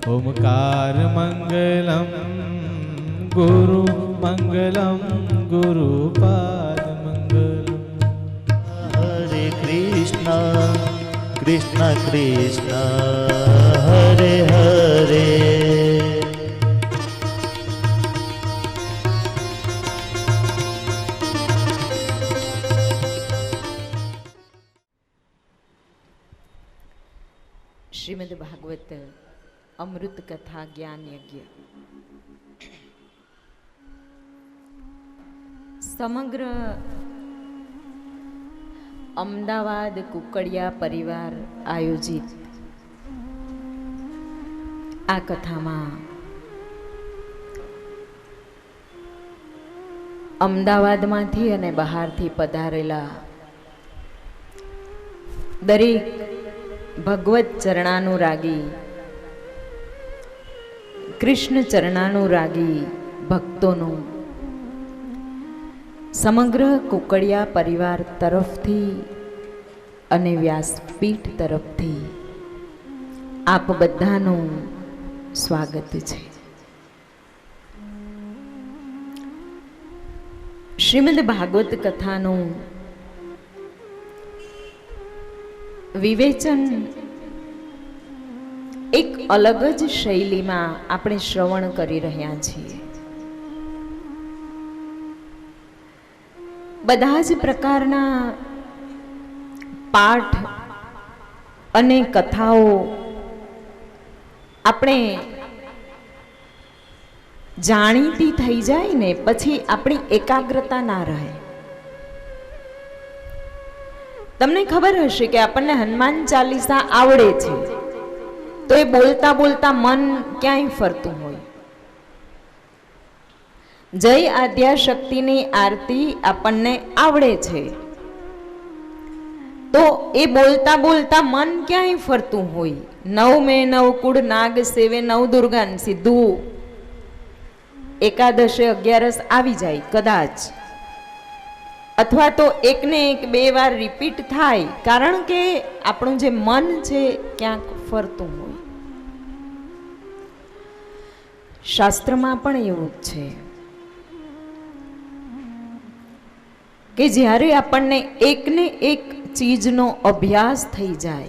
ओमकार मंगलम गुरु मंगलम गुरुपाद मंगलम। हरे कृष्ण कृष्ण कृष्ण हरे हरे। श्रीमद् भागवत अमृत कथा ज्ञान यज्ञ समग्र अमदावाद कुकड़िया परिवार आयोजित आ कथामां अमदावादमांथी अने बहारथी पधारेला दरेक भगवत चरणानुरागी कृष्ण चरणानुरागी भक्तों समग्र कुकड़िया परिवार तरफथी अने व्यासपीठ तरफथी आप बधानुं स्वागत छे। श्रीमद् भागवत कथानुं विवेचन एक अलग ज शैली में आपणे श्रवण करी रह्या छीए। बधा ज प्रकारना पाठ अने कथाओ आपणे जाणीती थई जाय ने पछी आपणी एकाग्रता ना रहे। तमने खबर हशे कि आपने हनुमान चालीसा आवड़े छे तो ये बोलता बोलता मन क्यांय फरतुं होय। जय आद्या शक्ति नी आरती आपने आवड़े छे तो ये बोलता बोलता मन क्यांय फरतुं होय। 9 में 9 कूड़ नाग सेवे 9 दुर्गान सीधू एकादशे 11 आवी जाय कदाच, अथवा तो एक ने एक 2 वार रिपीट थाय कारण के आपणुं जे मन छे क्यांक फरतुं होय। शास्त्र में पण एवुं ज छे के ज्यारे आपणने एक ने एक चीजनो अभ्यास थई जाय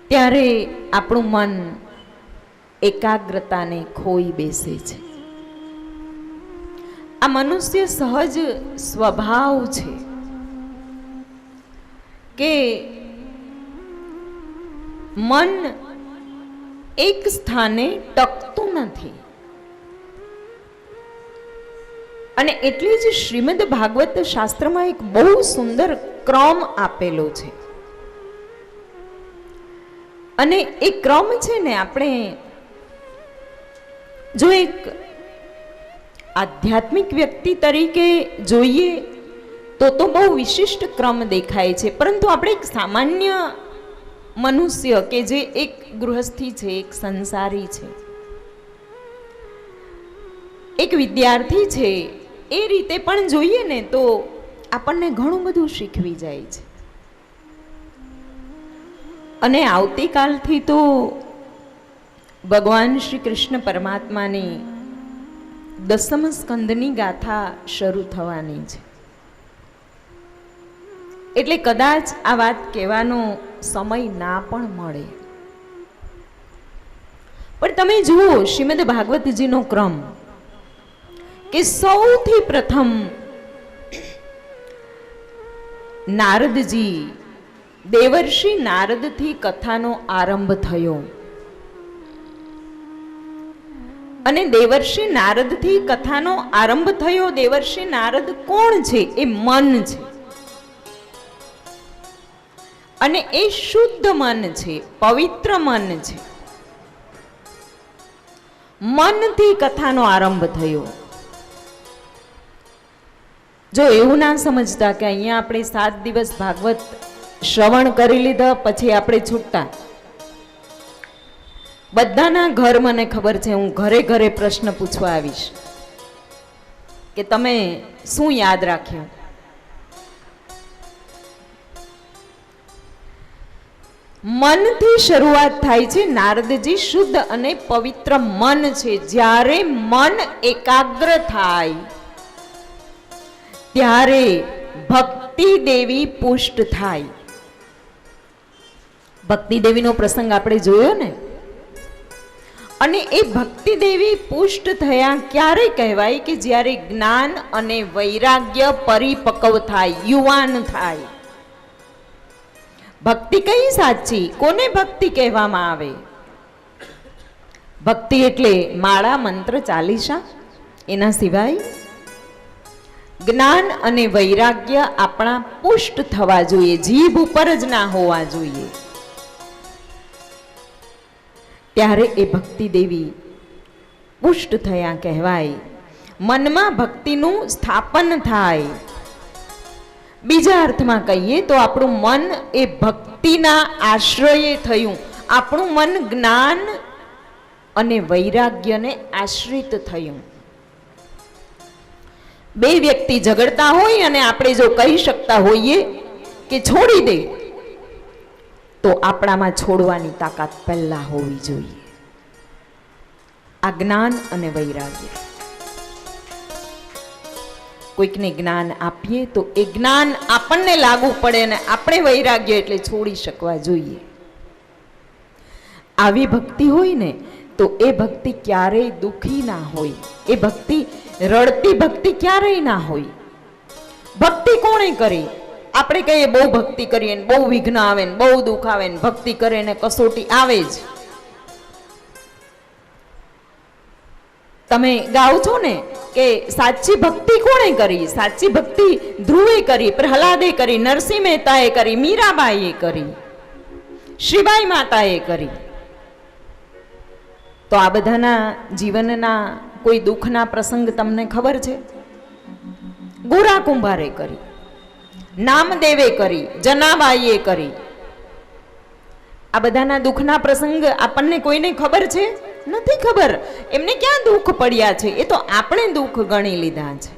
त्यारे आपणुं मन एकाग्रताने खोई बेसे छे। आ मनुष्य सहज स्वभाव छे के मन एक स्थाने टकतुं नथी अने एटले ज श्रीमद् भागवत शास्त्र में एक बहु सुंदर क्रम आपेलो छे अने एक क्रम छे ने आपणे जो एक आध्यात्मिक व्यक्ति तरीके जोईए तो बहु विशिष्ट क्रम देखाय छे, परंतु आपणे एक सामान्य मनुष्य के जे एक गृहस्थी छे, एक संसारी छे, एक विद्यार्थी छे ए रीते पण जोईए ने तो आपणने घणुं बधुं शीखवी जाय छे। अने आवती कालथी तो भगवान श्री कृष्ण परमात्मानी 10म स्कंदनी गाथा शरू थवानी छे एटले कदाच आ वात कहेવાનો समय ना पण मळे। पण तमे जुओ श्रीमद् भागवतजीनो क्रम के सौथी प्रथम नारदजी देवर्षि नारदथी कथानो आरंभ थयो अने देवर्षि नारद थी कथानो आरंभ थयो। देवर्षि नारद कोण छे? ए मन छे अने ए शुद्ध मन छे, पवित्र मन छे। मन थी कथानो आरंभ थयो। जो एवुं ना समजता के अहींया आपणे 7 दिवस भागवत श्रवण करी लीधा पछी आपणे छूटता। बधाना घर मने खबर छे, हूँ घरे घरे प्रश्न पूछवा आवीश के तमे शुं याद राख्युं। મનથી શરૂઆત થાય છે. નારદજી શુદ્ધ અને પવિત્ર મન છે. જ્યારે મન એકાગ્ર થાય ત્યારે ભક્તિ દેવી પુષ્ટ થાય. ભક્તિ દેવીનો પ્રસંગ આપણે જોયો ને. અને એ ભક્તિ દેવી પુષ્ટ થયા ક્યારે કહેવાય કે જ્યારે જ્ઞાન અને વૈરાગ્ય પરિપક્વ થાય, યુવાન થાય. ભક્તિ કઈ સાચી? કોને ભક્તિ કહેવામાં આવે? ભક્તિ એટલે માળા, મંત્ર, ચાલીસા, એના સિવાય જ્ઞાન અને વૈરાગ્ય આપણા પુષ્ટ થવા જોઈએ, જીભ ઉપર જ ના હોવા જોઈએ. ત્યારે એ ભક્તિ દેવી પુષ્ટ થયા કહેવાય. મનમાં ભક્તિનું સ્થાપન થાય. બીજા અર્થમાં કહીએ તો આપણું મન એ ભક્તિના આશ્રયે થયું. આપણું મન જ્ઞાન અને વૈરાગ્યને આશ્રિત થયું. બે વ્યક્તિ ઝઘડતા હોય અને આપણે જો કહી શકતા હોઈએ કે છોડી દે, તો આપણામાં છોડવાની તાકાત પહેલા હોવી જોઈએ. આ જ્ઞાન અને વૈરાગ્ય. કોઈકને જ્ઞાન આપીએ તો એ જ્ઞાન આપણને લાગુ પડે અને આપણે વૈરાગ્ય એટલે છોડી શકવા જોઈએ. આવી ભક્તિ હોય ને તો એ ભક્તિ ક્યારેય દુખી ના હોય. એ ભક્તિ રડતી ભક્તિ ક્યારેય ના હોય. ભક્તિ કોણે કરી? આપણે કહીએ બહુ ભક્તિ કરીએ ને બહુ વિઘ્ન આવે ને બહુ દુઃખ આવે ને ભક્તિ કરે ને કસોટી આવે જ. તમે ગાઓ છો ને કે સાચી ભક્તિ કોણે કરી? સાચી ભક્તિ ધ્રુવે કરી, પ્રહલાદે કરી, નરસિંહ મહેતાએ કરી, મીરાબાઈએ કરી, શ્રીબાઈ માતાએ કરી. તો આ બધાના જીવનના કોઈ દુઃખના પ્રસંગ તમને ખબર છે? ગોરા કુંભારે કરી, નામદેવે કરી, જનાબાઈએ કરી. આ બધાના દુઃખના પ્રસંગ આપણને કોઈને ખબર છે? નથી ખબર. એમને ક્યાં દુઃખ પડ્યા છે? એ તો આપણે દુઃખ ગણી લીધા છે.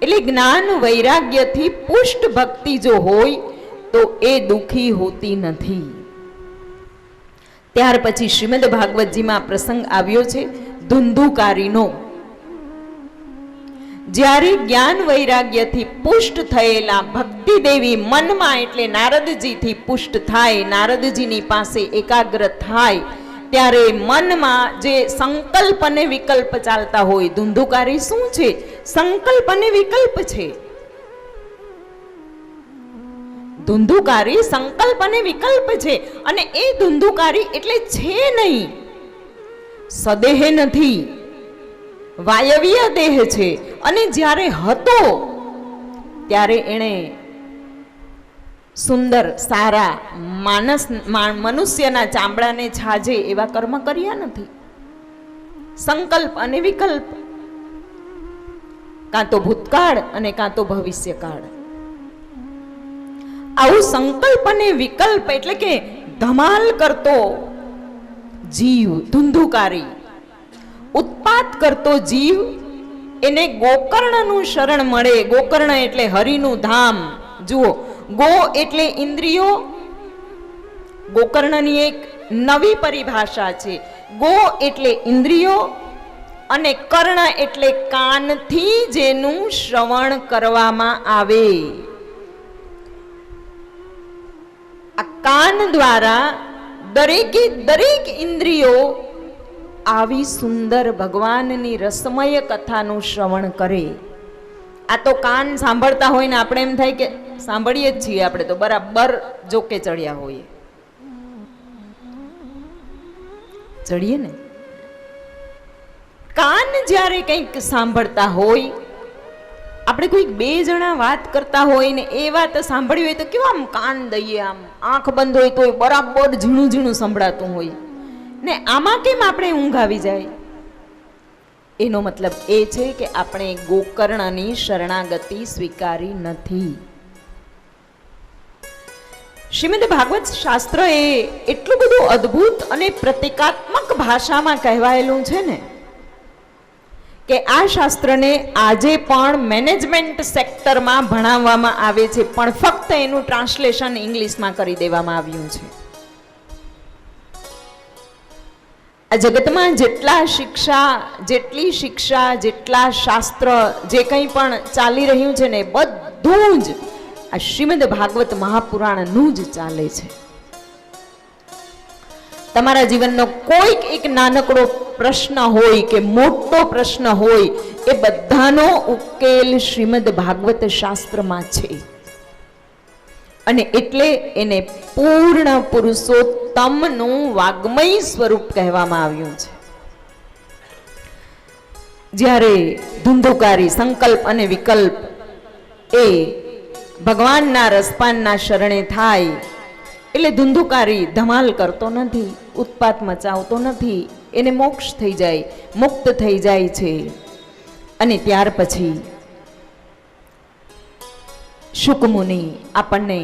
એટલે જ્ઞાન વૈરાગ્યથી પુષ્ટ ભક્તિ જો હોય તો એ દુઃખી હોતી નથી. ત્યાર પછી શ્રીમદ ભાગવતજીમાં પ્રસંગ આવ્યો છે ધુંધુકારીનો. જ્યારે જ્ઞાન વૈરાગ્યથી પુષ્ટ થયેલા ભક્તિ દેવી મનમાં એટલે નારદજીથી પુષ્ટ થાય, નારદજીની પાસે એકાગ્ર થાય, ત્યારે મનમાં જે સંકલ્પ અને વિકલ્પ ચાલતા હોય. ધુંધુકારી શું છે? સંકલ્પ અને વિકલ્પ છે. ધુંધુકારી સંકલ્પ અને વિકલ્પ છે. અને એ ધુંધુકારી એટલે છે નહીં, સદેહ નથી, વાયવીય દેહ છે. અને જ્યારે હતો ત્યારે એણે સુંદર સારા મનુષ્યના ચામડાને છાજે એવા કર્મ કર્યા નથી. સંકલ્પ અને વિકલ્પ, કાં તો ભૂતકાળ અને કાં તો ભવિષ્યકાળ. આવું સંકલ્પ અને વિકલ્પ એટલે કે ધમાલ કરતો જીવ ધુંધુકારી, ઉત્પાત કરતો જીવ, એને ગોકર્ણનું શરણ મળે. ગોકર્ણ એટલે હરિનું ધામ. જુઓ, ગો એટલે ઇન્દ્રિયો. ગોકર્ણની એક નવી પરિભાષા છે. ગો એટલે ઇન્દ્રિયો અને કર્ણ એટલે કાનથી જેનું શ્રવણ કરવામાં આવે. આ કાન દ્વારા દરેકે દરેક ઇન્દ્રિયો આવી સુંદર ભગવાનની રસમય કથાનું શ્રવણ કરે. આ તો કાન સાંભળતા હોય ને આપણે એમ થાય કે સાંભળીએ જ છીએ, આપણે તો બરાબર જોકે ચડ્યા હોઈએ. ચડીએ ને. કાન જ્યારે કંઈક સાંભળતા હોય, આપણે કોઈક બે જણા વાત કરતા હોય ને એ વાત સાંભળી હોય તો કેવા આમ કાન દઈએ, આમ આંખ બંધ હોય તો બરાબર ઝીણું ઝીણું સંભળાતું હોય ને. આમાં કેમ આપણે ઊંઘ આવી જાય? એનો મતલબ એ છે કે આપણે ગોકર્ણની શરણાગતિ સ્વીકારી નથી. શ્રીમદ ભાગવત શાસ્ત્ર એ એટલું બધું અદ્ભુત અને પ્રતિકાત્મક ભાષામાં કહેવાયેલું છે ને કે આ શાસ્ત્રને આજે પણ મેનેજમેન્ટ સેક્ટરમાં ભણાવવામાં આવે છે, પણ ફક્ત એનું ટ્રાન્સલેશન ઇંગ્લિશમાં કરી દેવામાં આવ્યું છે. આ જગતમાં જેટલી શિક્ષા, જેટલા શાસ્ત્ર, જે કંઈ પણ ચાલી રહ્યું છે ને, બધું જ આ શ્રીમદ ભાગવત મહાપુરાણનું જ ચાલે છે. તમારા જીવનનો કોઈક એક નાનકડો પ્રશ્ન હોય કે મોટો પ્રશ્ન હોય, એ બધાનો ઉકેલ શ્રીમદ ભાગવત શાસ્ત્રમાં છે. અને એટલે એને પૂર્ણ પુરુષોત્તમનું વાગ્મય સ્વરૂપ કહેવામાં આવ્યું છે. જ્યારે ધુંધુકારી સંકલ્પ અને વિકલ્પ એ ભગવાનના રસપાનના શરણે થાય એટલે ધુંધુકારી ધમાલ કરતો નથી, ઉત્પાત મચાવતો નથી, એને મોક્ષ થઈ જાય, મુક્ત થઈ જાય છે. અને ત્યાર પછી શુકમુનિ આપણને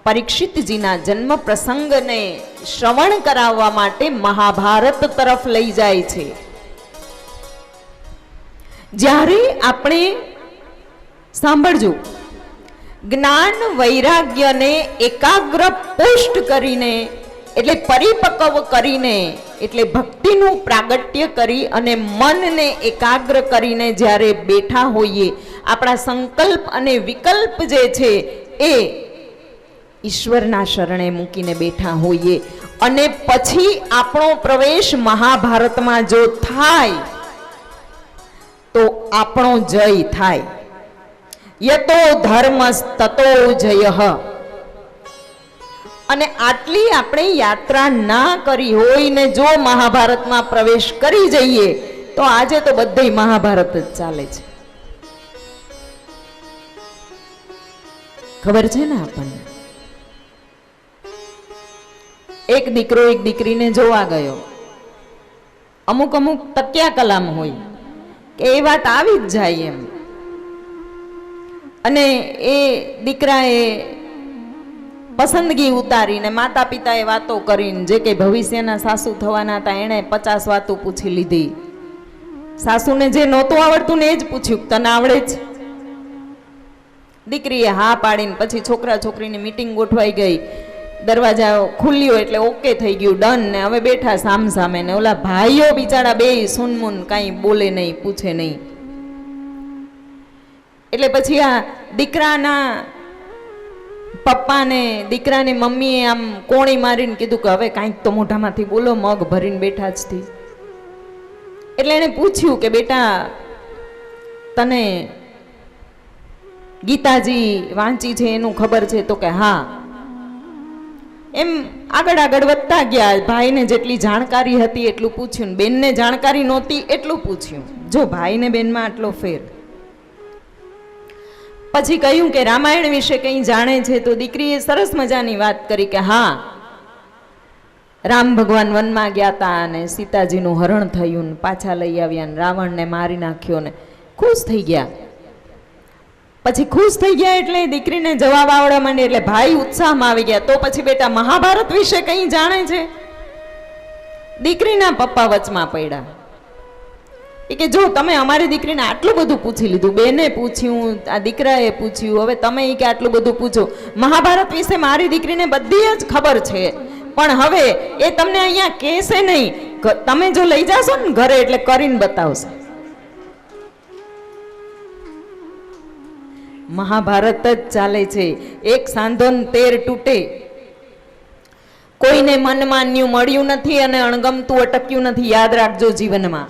પરીક્ષિતજીના જન્મ પ્રસંગને શ્રવણ કરાવવા માટે મહાભારત તરફ લઈ જાય છે. જ્યારે આપણે સાંભળજો, જ્ઞાન વૈરાગ્યને એકાગ્ર પુષ્ટ કરીને, એટલે પરિપક્વ કરીને, એટલે ભક્તિનું પ્રાગટ્ય કરી અને મનને એકાગ્ર કરીને જ્યારે બેઠા હોઈએ, આપણા સંકલ્પ અને વિકલ્પ જે છે એ ઈશ્વરના શરણે મૂકીને બેઠા હોઈએ, અને પછી આપણો પ્રવેશ મહાભારતમાં જો થાય તો આપણો જય થાય. યતો ધર્મસ્ તતો જયઃ. અને આટલી આપણે યાત્રા ના કરી હોય ને જો મહાભારતમાં પ્રવેશ કરી જઈએ તો આજે તો બધે મહાભારત જ ચાલે છે. ખબર છે ને આપણને? એક દીકરો એક દીકરીને જોવા ગયો. અમુક તક્યા કલામ હોય કે એ વાત આવી જ જાય એમ. અને એ દીકરાએ પસંદગી ઉતારીને માતા પિતાએ વાતો કરીને, જે કે ભવિષ્યના સાસુ થવાના હતા, એણે 50 વાતો પૂછી લીધી. સાસુને જે નહોતું આવડતું ને એ જ પૂછ્યું, તને આવડે જ? દીકરીએ હા પાડીને પછી છોકરા છોકરીની મીટિંગ ગોઠવાઈ ગઈ. દરવાજા ખુલ્યો એટલે ઓકે થઈ ગયું, ડન. ને હવે બેઠા સામ સામે, ને ઓલા ભાઈઓ બિચારા બે સુનમુન, કાંઈ બોલે નહીં, પૂછે નહીં. એટલે પછી આ દીકરાના પપ્પાને દીકરાની મમ્મીએ આમ કોણી મારીને કીધું કે હવે કાંઈક તો મોઢામાંથી બોલો, મગ ભરીને બેઠા જ થી. એટલે એને પૂછ્યું કે બેટા, તને ગીતાજી વાંચી છે એનું ખબર છે? તો કે હા. એમ આગળ વધતા ગયા. ભાઈને જેટલી જાણકારી હતી એટલું પૂછ્યું, બેનને જાણકારી નહોતી એટલું પૂછ્યું. જો ભાઈને બેનમાં આટલો ફેર. પછી કહ્યું કે રામાયણ વિશે કંઈ જાણે છે? તો દીકરીએ સરસ મજાની વાત કરી કે હા, રામ ભગવાન વનમાં ગયા હતા અને સીતાજીનું હરણ થયું, પાછા લઈ આવ્યા, ને રાવણને મારી નાખ્યો, ને ખુશ થઈ ગયા. પછી ખુશ થઈ ગયા એટલે દીકરીને જવાબ આવડવા માંડ્યો, એટલે ભાઈ ઉત્સાહમાં આવી ગયા. તો પછી બેટા મહાભારત વિશે કંઈ જાણે છે? દીકરીના પપ્પા વચમાં પડ્યા કે જો તમે અમારી દીકરીને આટલું બધું પૂછી લીધું, બેને પૂછ્યું, આ દીકરાએ પૂછ્યું, હવે તમે કે આટલું બધું પૂછો. મહાભારત વિશે મારી દીકરીને બધી જ ખબર છે, પણ હવે એ તમને અહીંયા કહેશે નહીં. તમે જો લઈ જાશો ને ઘરે એટલે કરીને બતાવશે. મહાભારત જ ચાલે છે. એક સાંધો 13 તૂટે. કોઈને મનમાન્યું મળ્યું નથી અને અણગમતું અટક્યું નથી. યાદ રાખજો, જીવનમાં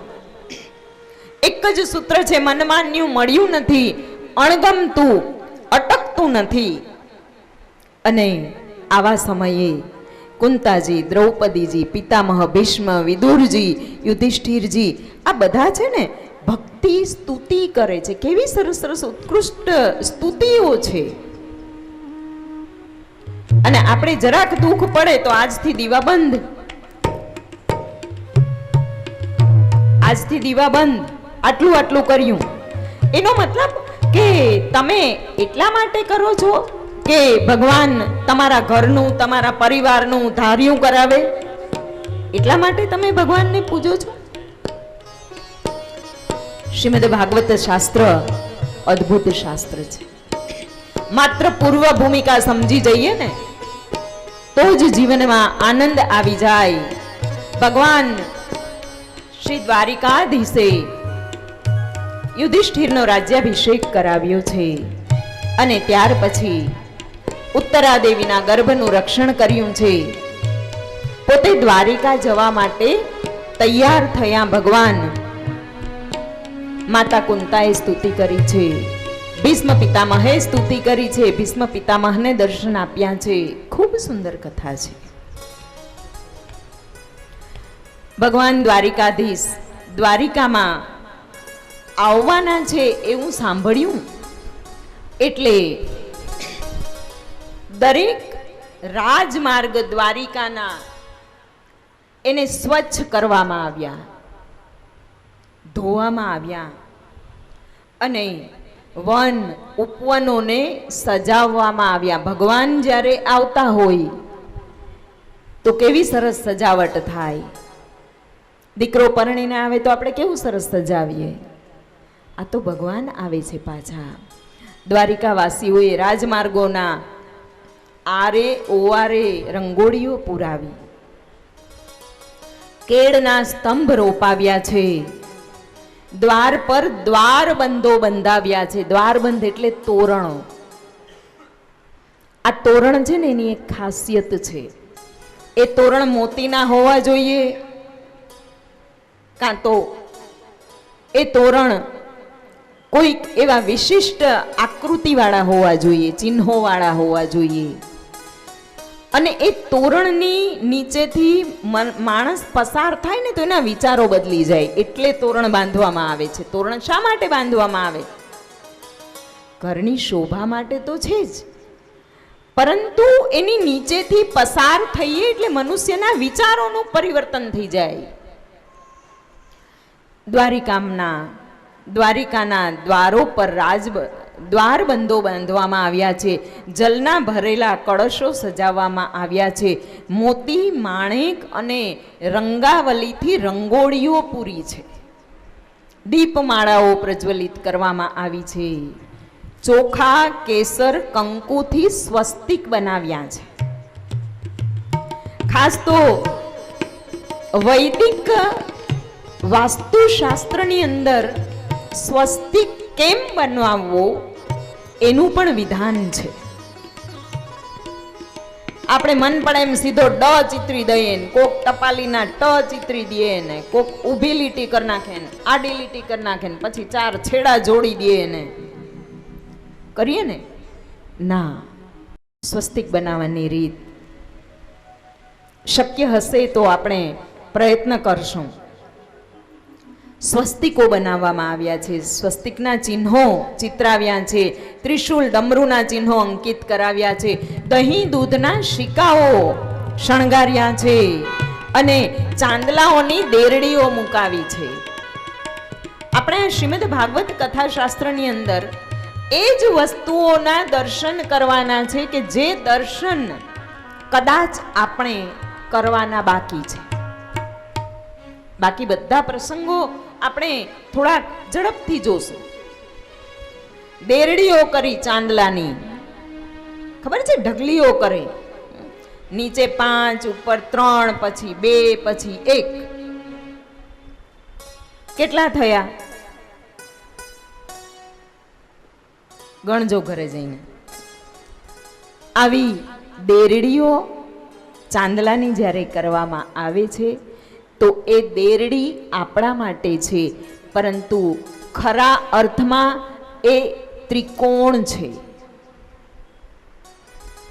એક જ સૂત્ર છે, મનમાન્યું મળ્યું નથી, અણગમતું અટકતું નથી. અને આવા સમયે કુંતાજી, દ્રૌપદીજી, પિતામહ ભીષ્મ, વિદુરજી, યુધિષ્ઠિરજી, આ બધા છે ને ભક્તિ સ્તુતિ કરે છે. કેવી સરસ સરસ ઉત્કૃષ્ટ સ્તુતિઓ છે. અને આપણે જરાક દુઃખ પડે તો આજથી દીવા બંધ, આજથી દીવા બંધ, આટલું કર્યું. એનો મતલબ કે તમે એટલા માટે કરો છો કે ભગવાન તમારા ઘરનું, તમારા પરિવારનું ધાર્યું કરાવે, એટલા માટે તમે ભગવાનને પૂજો છો. શ્રીમદ ભાગવત શાસ્ત્ર અદ્ભુત શાસ્ત્ર છે. માત્ર પૂર્વ ભૂમિકા સમજી જઈએ ને તો જ જીવનમાં આનંદ આવી જાય. ભગવાન શ્રી દ્વારિકાધીશે યુધિષ્ઠિરનો રાજ્યાભિષેક કરાવ્યો છે અને ત્યાર પછી ઉત્તરાદેવીના ગર્ભનું રક્ષણ કર્યું છે. પોતે દ્વારિકા જવા માટે તૈયાર થયા ભગવાન. માતા કુંતાએ સ્તુતિ કરી છે, ભીષ્મ પિતામહે સ્તુતિ કરી છે, ભીષ્મ પિતામહને દર્શન આપ્યા છે. ખૂબ સુંદર કથા છે. ભગવાન દ્વારિકાધીશ દ્વારિકામાં આવવાના છે એવું સાંભળ્યું એટલે દરેક રાજમાર્ગ દ્વારિકાના એને સ્વચ્છ કરવામાં આવ્યા, ધોવામાં આવ્યા અને વન ઉપવનોને સજાવવામાં આવ્યા. ભગવાન જ્યારે આવતા હોય તો કેવી સરસ સજાવટ થાય. દીકરો પરણીને આવે તો આપણે કેવું સરસ સજાવીએ. આ તો ભગવાન આવે છે પાછા. દ્વારિકાવાસીઓએ રાજમાર્ગોના આરે ઓવારે રંગોળીઓ પુરાવી, કેળના સ્તંભ રોપાવ્યા છે, દ્વાર પર દ્વારબંધો બંધાવ્યા છે. દ્વારબંધ એટલે તોરણો. આ તોરણ છે ને એની એક ખાસિયત છે. એ તોરણ મોતીના હોવા જોઈએ, કાં તો એ તોરણ કોઈક એવા વિશિષ્ટ આકૃતિવાળા હોવા જોઈએ, ચિહ્નોવાળા હોવા જોઈએ. અને એ તોરણની નીચેથી માણસ પસાર થાય ને તો એના વિચારો બદલી જાય, એટલે તોરણ બાંધવામાં આવે છે. તોરણ શા માટે બાંધવામાં આવે? ઘરની શોભા માટે તો છે જ, પરંતુ એની નીચેથી પસાર થઈએ એટલે મનુષ્યના વિચારોનું પરિવર્તન થઈ જાય. દ્વારિકાના દ્વારો પર દ્વારબંધો બાંધવામાં આવ્યા છે. જલના ભરેલા કળશો સજાવવામાં આવ્યા છે. મોતી, માણેક અને રંગાવલીથી રંગોળીઓ પૂરી છે. દીપમાળાઓ પ્રજ્વલિત કરવામાં આવી છે. ચોખા, કેસર, કંકુથી સ્વસ્તિક બનાવ્યા છે. ખાસ તો વૈદિક વાસ્તુશાસ્ત્રની અંદર સ્વસ્તિક કેમ બનાવવો એનું પણ વિધાન છે. આપણે મન પડે એમ સીધો ડ ચિત્રી દઈએ ને, કોક ટપાલીના ટ ચિત્રી દઈએ ને, કોક ઊભી લીટી કરી નાખે ને, આડી લીટી કરી નાખે ને, પછી 4 છેડા જોડી દઈએ ને કરીએ ને. ના, સ્વસ્તિક બનાવવાની રીત શક્ય હશે તો આપણે પ્રયત્ન કરશું. સ્વસ્તિકો બનાવવામાં આવ્યા છે. સ્વસ્તિકના ચિહ્નો ચિતરાવ્યા છે. ત્રિશૂલ, ડમરૂના ચિહ્નો અંકિત કરાવ્યા છે. દહીં દૂધના શિકાઓ શણગાર્યા છે અને ચાંદલાઓની દેરડીઓ મુકાવી છે. આપણે શ્રીમદ ભાગવત કથાશાસ્ત્રની અંદર એ જ વસ્તુઓના દર્શન કરવાના છે કે જે દર્શન કદાચ આપણે કરવાના બાકી છે. બાકી બધા પ્રસંગો આપણે થોડા ઝડપથી જોશું. દેરડીઓ કરી ચાંદલાની, ખબર છે? ઢગલીઓ કરે, નીચે 5, ઉપર 3, પછી 2, પછી 1. કેટલા થયા? ગણજો ઘરે જઈને. આવી દેરડીઓ ચાંદલાની જ્યારે કરવામાં આવે છે તો એ દેરડી આપણા માટે છે, પરંતુ ખરા અર્થમાં એ ત્રિકોણ છે.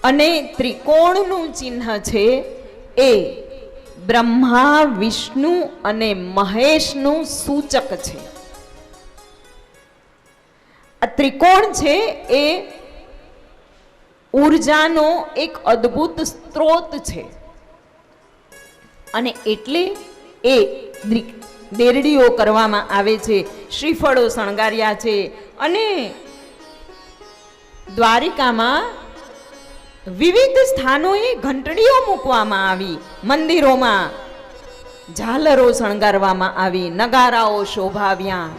અને ત્રિકોણનું ચિહ્ન છે એ બ્રહ્મા, વિષ્ણુ અને મહેશનું સૂચક છે. આ ત્રિકોણ છે એ ઉર્જાનો એક અદ્ભુત સ્ત્રોત છે અને એટલે એ દેરડીઓ કરવામાં આવે છે. શ્રીફળો શણગાર્યા છે અને દ્વારિકામાં વિવિધ સ્થાનોએ ઘંટડીઓ મૂકવામાં આવી. મંદિરોમાં ઝાલરો શણગારવામાં આવી, નગારાઓ શોભાવ્યા.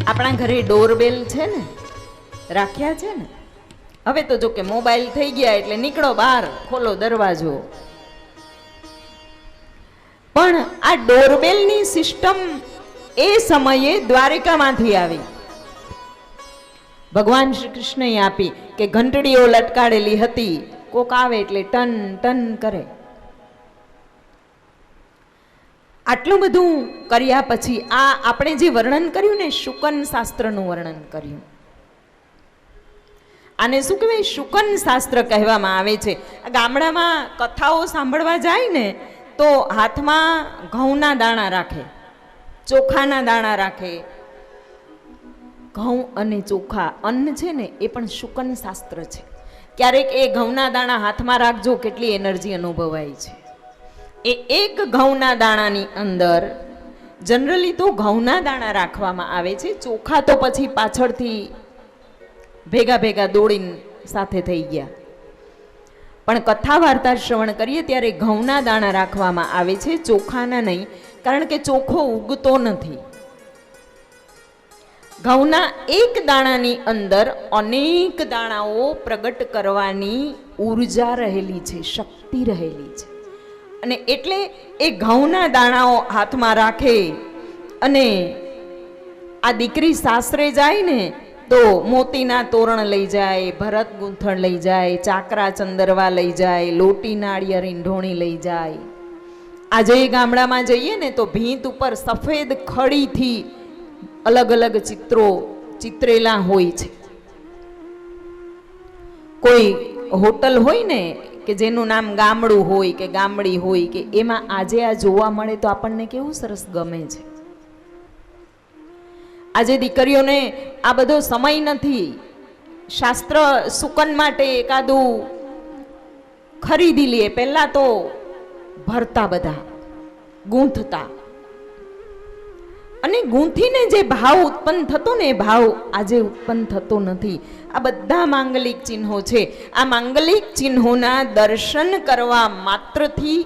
આપણા ઘરે ડોરબેલ છે ને, રાખ્યા છે ને. હવે તો જો કે મોબાઈલ થઈ ગયા એટલે નીકળો બહાર, ખોલો દરવાજો. પણ આ ડોરબેલની સિસ્ટમ એ સમયે દ્વારિકામાંથી આવી. ભગવાન શ્રી કૃષ્ણએ આપી કે ઘંટડીઓ લટકાડેલી હતી, કોક આવે એટલે ટન ટન કરે. આટલું બધું કર્યા પછી આ આપણે જે વર્ણન કર્યું ને, શુકન શાસ્ત્રનું વર્ણન કર્યું. આને શું કહેવાય? શુકન શાસ્ત્ર કહેવામાં આવે છે. ગામડામાં કથાઓ સાંભળવા જાય ને તો હાથમાં ઘઉંના દાણા રાખે, ચોખાના દાણા રાખે. ઘઉં અને ચોખા અન્ન છે ને એ પણ શુકન શાસ્ત્ર છે. ક્યારેક એ ઘઉંના દાણા હાથમાં રાખજો, કેટલી એનર્જી અનુભવાય છે. એ એક ઘઉંના દાણાની અંદર જનરલી તો ઘઉંના દાણા રાખવામાં આવે છે. ચોખા તો પછી પાછળથી ભેગા ભેગા દોડીને સાથે થઈ ગયા. પણ કથા વાર્તા શ્રવણ કરીએ ત્યારે ઘઉંના દાણા રાખવામાં આવે છે, ચોખાના નહીં. કારણ કે ચોખો ઉગતો નથી. ઘઉંના એક દાણાની અંદર અનેક દાણાઓ પ્રગટ કરવાની ઉર્જા રહેલી છે, શક્તિ રહેલી છે. અને એટલે એ ઘઉંના દાણાઓ હાથમાં રાખે અને આ દીકરી સાસરે જાય ને તો મોતીના તોરણ લઈ જાય, ભરત ગૂંથણ લઈ જાય, ચાકરા ચંદરવા લઈ જાય, લોટી નાળિયેર ઈંઢોણી લઈ જાય. આજે ગામડામાં જઈએ ને તો ભીંત ઉપર સફેદ ખડીથી અલગ અલગ ચિત્રો ચિત્રેલા હોય છે. કોઈ હોટલ હોય ને કે જેનું નામ ગામડું હોય કે ગામડી હોય કે એમાં આજે આ જોવા મળે તો આપણને કેવું સરસ ગમે છે. આજે દીકરીઓને આ બધો સમય નથી. શાસ્ત્ર સુકન માટે એકાદું ખરીદી લે. પહેલા તો ભરતા બધા, ગૂંથતા, અને ગૂંથીને જે ભાવ ઉત્પન્ન થતો ને એ ભાવ આજે ઉત્પન્ન થતો નથી. આ બધા માંગલિક ચિહ્નો છે. આ માંગલિક ચિહ્નોના દર્શન કરવા માત્રથી,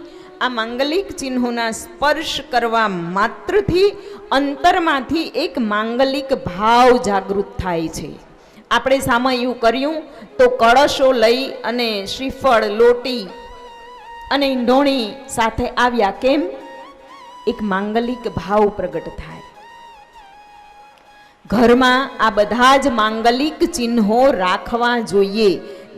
આ માંગલિક ચિહ્નોના સ્પર્શ કરવા માત્રથી અંતરમાંથી એક માંગલિક ભાવ જાગૃત થાય છે. આપણે સામયું કર્યું તો કળશો લઈ અને શ્રીફળ, લોટી અને ઈંઢોણી સાથે આવ્યા. કેમ? એક માંગલિક ભાવ પ્રગટ થાય. ઘરમાં આ બધા જ માંગલિક ચિહ્નો રાખવા જોઈએ.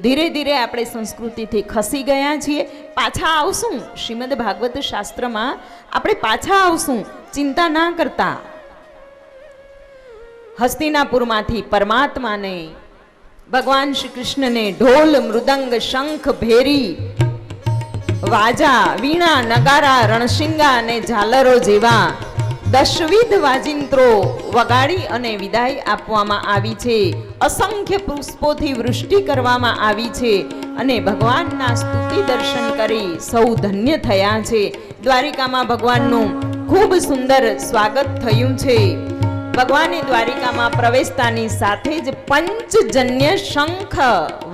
ધીરે ધીરે આપણે સંસ્કૃતિથી ખસી ગયા છીએ. પાછા આવશું શ્રીમદ ભાગવત શાસ્ત્રમાં, આપણે પાછા આવશું, ચિંતા ના કરતા. હસ્તિનાપુરમાંથી પરમાત્માને, ભગવાન શ્રી કૃષ્ણને ઢોલ, મૃદંગ, શંખ, ભેરી, વાજા, વીણા, નગારા, રણશિંગા અને ઝાલરો જેવા દશવિધ વાજિંત્રો વગાડી અને વિદાય આપવામાં આવી છે. અસંખ્ય પુષ્પોથી વૃષ્ટિ કરવામાં આવી છે અને ભગવાનના સ્તુતિ દર્શન કરી સૌ ધન્ય થયા છે. દ્વારિકામાં ભગવાનનું ખૂબ સુંદર સ્વાગત થયું છે. ભગવાને દ્વારિકામાં પ્રવેશતાની સાથે જ પંચજન્ય શંખ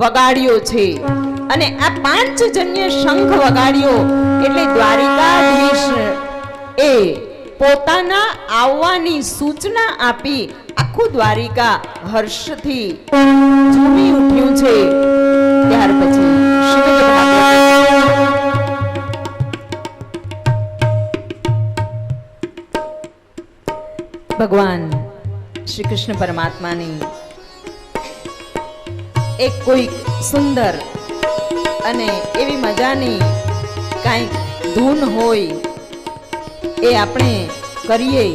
વગાડ્યો છે. અને આ પાંચજન્ય શંખ વગાડ્યો એટલે દ્વારિકાધીશ એ પોતાના આવવાની સૂચના આપી આખું દ્વારિકા હર્ષથી ઝૂમી ઉઠ્યું છે. ત્યાર પછી શ્રીમદ ભગવાન શ્રી કૃષ્ણ પરમાત્માની એક કોઈક સુંદર અને એવી મજાની કાંઈક ધૂન હોય એ આપણે કરીએ.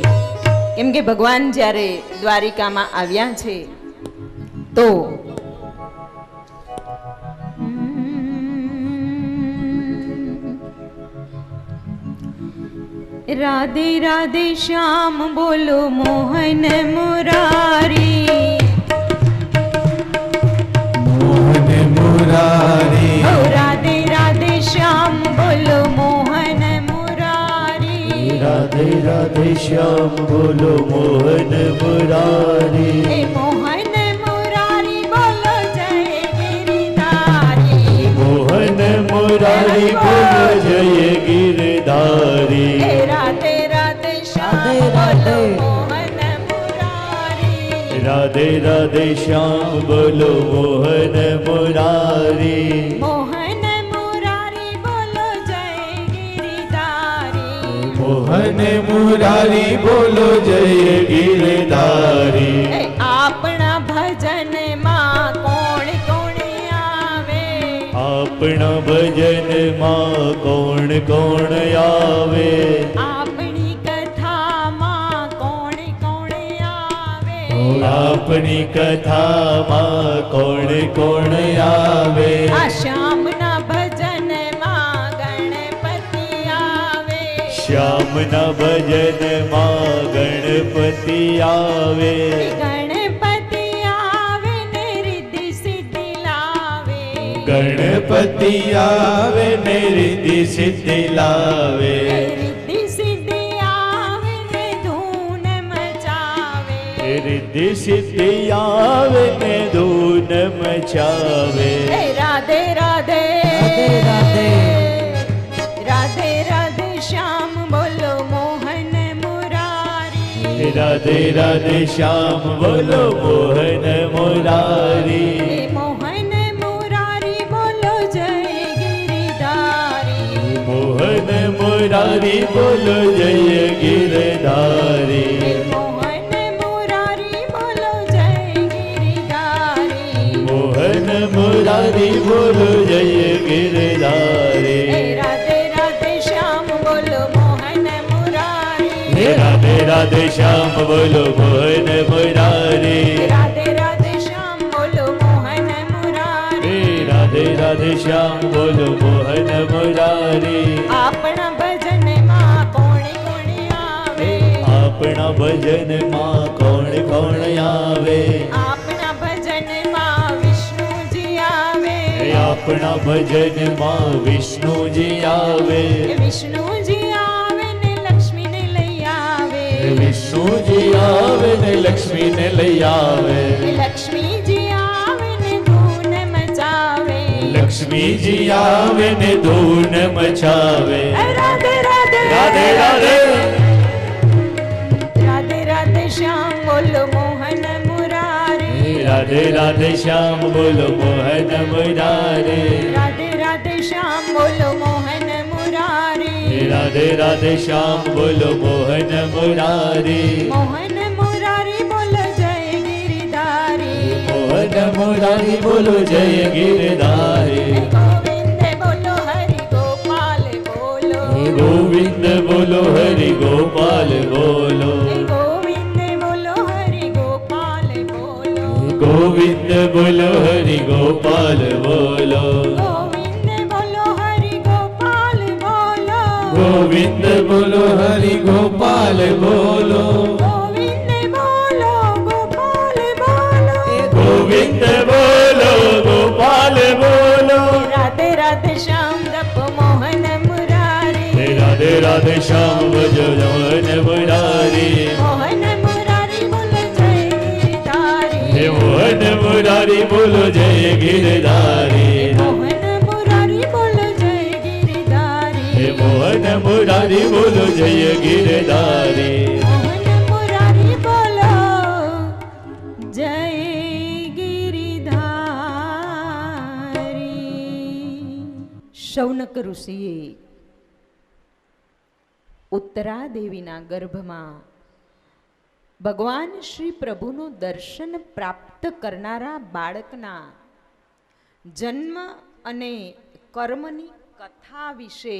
કેમ કે ભગવાન જ્યારે દ્વારિકામાં આવ્યા છે તો રાધે રાધે શ્યામ બોલો મોહન મુરારી, મોહન મુરારી. રાધે રાધે શ્યામ બોલો મોહન મુરારી, રાધે રાધે શ્યામ બોલો મોહન મુરારી. હે મોહન મુરારી બોલો જય ગિરધારી, મોહન મુરારી બોલો જય ગિરધારી. હે રાધે રાધે શ્યામ બોલો મોહન મુરારી, રાધે રાધે શ્યામ બોલો મોહન મુરારી. મોહન મુરારી બોલો જય ગિરિધારી. મોહન મુરારી બોલો જય ગિરધારી. એ આપણા ભજનમાં કોણ કોણ આવે. આપણા ભજનમાં કોણ કોણ આવે. આપણી કથામાં કોણ કોણ આવે. આપણી કથામાં કોણ કોણ આવે. આ શ્યામના ભજનમાં ગણપતિ આવે. શ્યામના ભજનમાં ગણપતિ આવે. ગણપતિ આવે ને રિદ્ધિ સિદ્ધિ લાવે. ગણપતિ આવે ને રિદ્ધિ સિદ્ધિ લાવે. રિદ્ધિ સિદ્ધિ આવે ને ધૂન મચાવે. રિદ્ધિ સિદ્ધિ આવે ને ધૂન મચાવે. હે રાધે રાધે રાધે. રાધે રાધે શ્યામ બોલો મોહન મુરારી. રાધે રાધે શ્યામ બોલો મોહન મુરારી. હે મોહન મુરારી બોલો જય ગિરિધારી. મોહન મુરારી બોલો જય ગિરધારી. હે મોહન મુરારી બોલો જય ગિરિધારી. મોહન મુરારી બોલો જય ગિરધારી. હે રાધે રાધે શ્યામ બોલો મોહન મુરારી. રાધે રાધે શ્યામ બોલો મોહન મુરારી. રાધે રાધે શ્યામ બોલો મોહન મુરારી. રાધે રાધે શ્યામ બોલો મોહન મુરારી. આપણા ભજનમાં કોણ કોણ આવે. આપણા ભજનમાં કોણ કોણ આવે. આપણા ભજનમાં વિષ્ણુજી આવે. આપણા ભજનમાં વિષ્ણુજી આવે. વિષ્ણુજી આવે ને લક્ષ્મીને લઈ આવે. વિષ્ણુજી આવે ને લક્ષ્મીને લઈ આવે. લક્ષ્મીજી આવે ને ધૂન મચાવે. લક્ષ્મીજી આવે ને ધૂન મચાવે. રાધે રાધે રાધે રાધે. રાધે રાધે શ્યામ બોલો મોહન મુરારી. રાધે રાધે શ્યામ બોલો મોહન મુરારી. રાધે રાધે શ્યામ બોલો મોહન મુરારી. રાધે રાધે શ્યામ બોલો મોહન મુરારી. મોહન મુરારી બોલો જય ગિરિધારી. મોહન મુરારી બોલો જય ગિરધારી. ગોવિંદ બોલો હરિ ગોપાલ બોલો. ગોવિંદ બોલો હરિ ગોપાલ બોલો. ગોવિંદ બોલો હરિ ગોપાલ બોલો. ગોવિંદ બોલો હરિ ગોપાલ બોલો. ગોવિંદ બોલો હરિ ગોપાલ બોલો. ગોવિંદ બોલો હરિ ગોપાલ બોલો. ગોવિંદ બોલો ગોપાલ બોલો. ગોવિંદ બોલો ગોપાલ બોલો. રાધે રાધે શ્યામ જપ મોહન મુરારી. રાધે રાધે શ્યામ ભજો મોહન મુરારી. મોહન મુરારી બોલો જય ગિરિધારી. હે મોહન મુરારી બોલો જય ગિરધારી. મોહન મુરારી બોલો જય ગિરિધારી. હે મોહન મુરારી બોલો જય ગિરધારી. મોહન મુરારી બોલો જય ગિરિધારી. શૌનક ઋષિએ ઉત્તરા દેવીના ગર્ભમાં ભગવાન શ્રી પ્રભુનું દર્શન પ્રાપ્ત કરનારા બાળકના જન્મ અને કર્મની કથા વિશે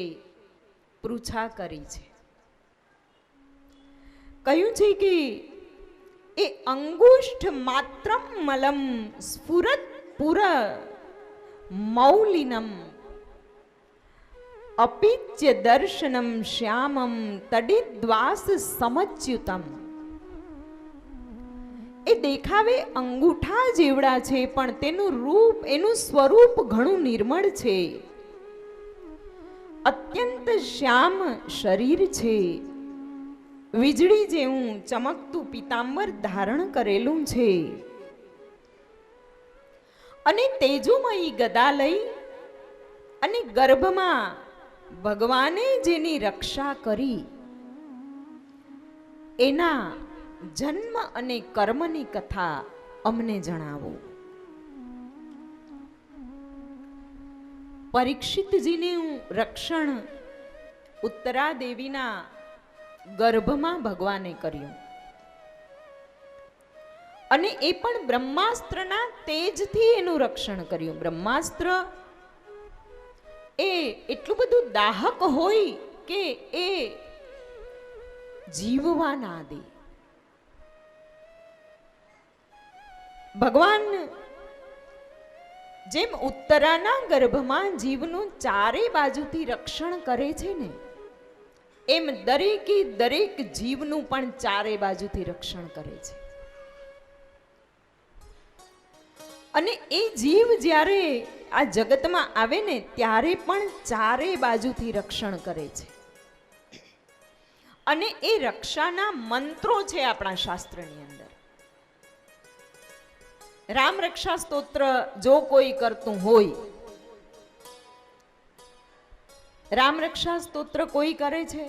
પૃચ્છા કરી છે. કહ્યું છે કે એ અંગુષ્ઠ માત્રમ મલમ સ્ફુરત પુર મૌલિનમ અપિચ્ય દર્શનમ શ્યામમ તડિદ્વાસ સમચ્યુતમ. એ દેખાવે અંગૂઠા જેવડા છે, પણ તેનું રૂપ, એનું સ્વરૂપ ઘણું નિર્મળ છે. અત્યંત શ્યામ શરીર છે. વીજળી જેવું ચમકતું પીતાંબર ધારણ કરેલું છે અને તેજોમયી ગદા લઈ અને ગર્ભમાં ભગવાને જેની રક્ષા કરી એના જન્મ અને કર્મની કથા અમને જણાવો. પરીક્ષિતજીનું રક્ષણ ઉત્તરા દેવીના ગર્ભમાં ભગવાને કર્યું અને એ પણ બ્રહ્માસ્ત્રના તેજથી એનું રક્ષણ કર્યું. બ્રહ્માસ્ત્ર એ એટલું બધું દાહક હોય કે એ જીવવા ના દે. ભગવાન જેમ ઉત્તરાના ગર્ભમાં જીવનું ચારે બાજુથી રક્ષણ કરે છે ને, એમ દરેકે દરેક જીવનું પણ ચારે બાજુથી રક્ષણ કરે છે. અને એ જીવ જ્યારે આ જગતમાં આવે ને ત્યારે પણ ચારે બાજુથી રક્ષણ કરે છે. અને એ રક્ષાના મંત્રો છે આપણા શાસ્ત્રની અંદર. રામ રક્ષા સ્તોત્ર જો કોઈ કરતું હોય, રામ રક્ષા સ્તોત્ર કોઈ કરે છે?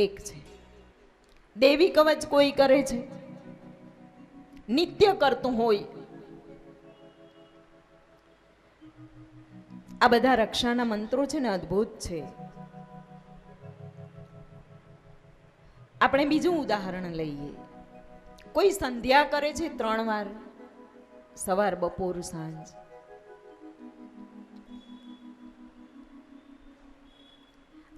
એક છે. દેવી કવચ કોઈ કરે છે? નિત્ય કરતું હોય. આ બધા રક્ષાના મંત્રો છે ને અદ્ભુત છે. આપણે બીજું ઉદાહરણ લઈએ. કોઈ સંધ્યા કરે છે 3 વાર, સવાર, બપોર, સાંજ.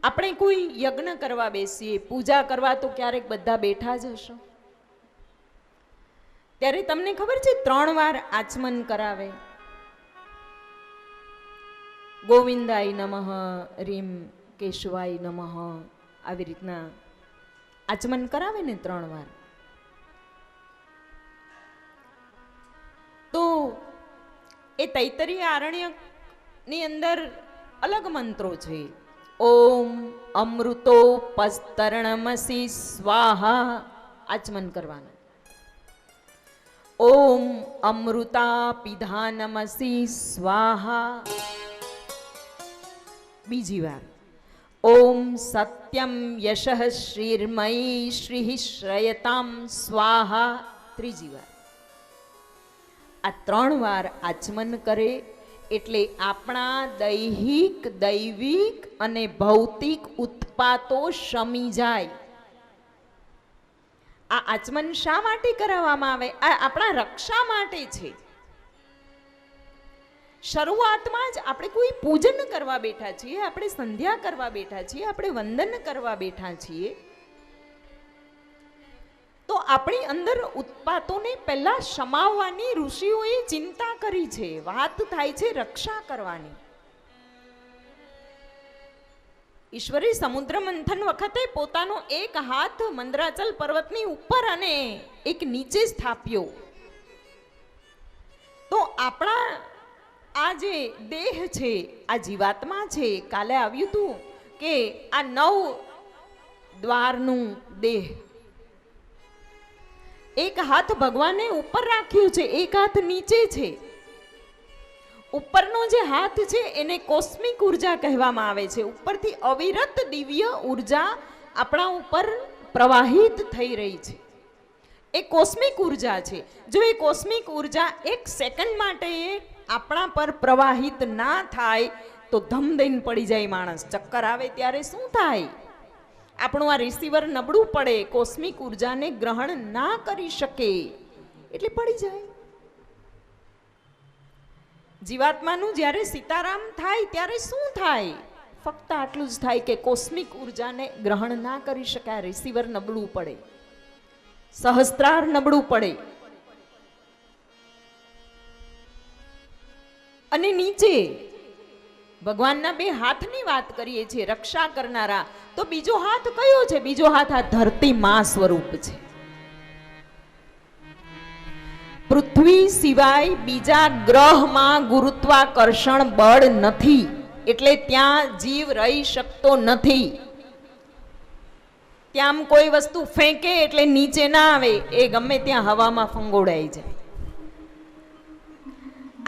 આપણે કોઈ યજ્ઞ કરવા બેસીએ, પૂજા કરવા તો ક્યારેક બધા બેઠા જ હશો. ત્યારે તમને ખબર છે 3 વાર આચમન કરાવે. ગોવિંદાય નમઃ, રીમ કેશવાય નમઃ, આવી રીતના આચમન કરાવે ને 3 વાર. તો એ તૈત્તરીય આરણ્યની અંદર અલગ મંત્રો છે. ઓમ અમૃતોપસ્તરણમસી સ્વાહા, આચમન કરવાનું. ઓમ અમૃતા પિધાનમસી સ્વાહા, બીજી વાર. ઓમ સત્યમ યશઃ શ્રીર્મયી શ્રી શ્રયતામ સ્વાહા, ત્રીજી વાર. આ 3 વાર આચમન કરે એટલે આપણા દૈહિક, દૈવિક અને ભૌતિક ઉત્પાતો શમી જાય. આ આચમન શા માટે કરાવવામાં આવે? આ આપણા રક્ષા માટે છે. શરૂઆતમાં જ આપણે કોઈ પૂજન કરવા બેઠા છીએ, આપણે સંધ્યા કરવા બેઠા છીએ, આપણે વંદન કરવા બેઠા છીએ, તો આપણી અંદર ઉત્પાતોને પહેલા શમાવવાની ઋષિઓએ ચિંતા કરી છે. વાત થાય છે રક્ષા કરવાની. ઈશ્વરે સમુદ્ર મંથન વખતે પોતાનો એક હાથ મંદરાચલ પર્વતની ઉપર અને એક નીચે સ્થાપ્યો. તો આપણા આ જે દેહ છે, આ જીવાત્મા છે, કાલે આવ્યું હતું કે આ 9 દ્વારનું દેહ, એક હાથ ભગવાને ઉપર રાખ્યું છે, એક હાથ નીચે છે. ઉપરનો જે હાથ છે એને કોસ્મિક ઉર્જા કહેવામાં આવે છે. ઉપરથી અવિરત દિવ્ય ઉર્જા આપણા ઉપર પ્રવાહિત થઈ રહી છે. એ કોસ્મિક ઉર્જા છે. જો એ કોસ્મિક ઉર્જા 1 સેકન્ડ માટે આપણા પર પ્રવાહિત ના થાય તો ધમ દઈને પડી જાય માણસ. ચક્કર આવે ત્યારે શું થાય? આપણું આ રિસીવર નબળું પડે, કોસ્મિક ઉર્જાને ગ્રહણ ના કરી શકે એટલે પડી જાય. જીવાત્માનું જ્યારે સીતારામ થાય ત્યારે શું થાય? ફક્ત આટલું જ થાય કે કોસ્મિક ઉર્જાને ગ્રહણ ના કરી શકાય, રિસીવર નબળું પડે, સહસ્ત્રાર નબળું પડે. અને નીચે ભગવાનના 2 હાથની વાત કરીએ છીએ, રક્ષા કરનારા. તો બીજો હાથ કયો છે? બીજો હાથ આ ધરતી માં સ્વરૂપ છે. પૃથ્વી સિવાય બીજા ગ્રહમાં ગુરુત્વાકર્ષણ બળ નથી, એટલે ત્યાં જીવ રહી શકતો નથી. ત્યાં કોઈ વસ્તુ ફેંકે એટલે નીચે ના આવે, એ ગમે ત્યાં હવામાં ફંગોળાઈ જાય.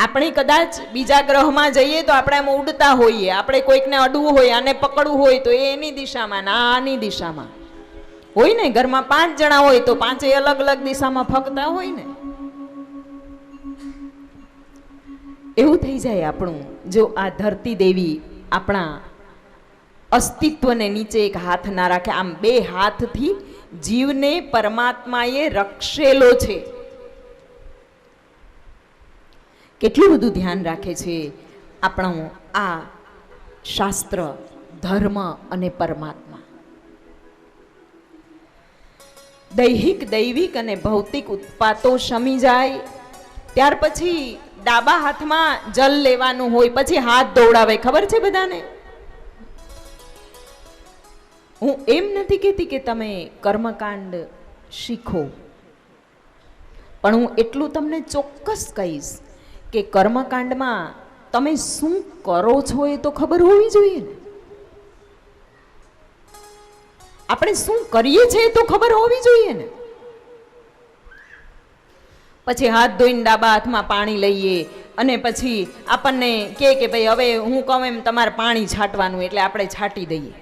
આપણે કદાચ બીજા ગ્રહમાં જઈએ તો આપણે આમ ઉડતા હોઈએ, આપણે કોઈકને અડવું હોય, આને પકડવું હોય તો એ એની દિશામાં, ના આની દિશામાં. હોય ને, ઘરમાં 5 જણા હોય તો 5 અલગ અલગ દિશામાં ફકતા હોય ને, એવું થઈ જાય આપણું જો આ ધરતી દેવી આપણા અસ્તિત્વને નીચે એક હાથ ના રાખે. આમ 2 હાથથી જીવને પરમાત્માએ રક્ષેલો છે. કેટલું બધું ધ્યાન રાખે છે આપણું આ શાસ્ત્ર, ધર્મ અને પરમાત્મા. દૈહિક, દૈવિક અને ભૌતિક ઉત્પાતો શમી જાય ત્યાર પછી ડાબા હાથમાં જલ લેવાનું હોય, પછી હાથ દોડાવે. ખબર છે બધાને? હું એમ નથી કહેતી કે તમે કર્મકાંડ શીખો, પણ હું એટલું તમને ચોક્કસ કહીશ કે કર્મકાંડમાં તમે શું કરો છો એ તો ખબર હોવી જોઈએ ને. આપણે શું કરીએ છીએ તો ખબર હોવી જોઈએ ને. પછી હાથ ધોઈને ડાબા હાથમાં પાણી લઈએ અને પછી આપણને કે ભાઈ હવે હું કહું એમ તમારે પાણી છાંટવાનું, એટલે આપણે છાંટી દઈએ.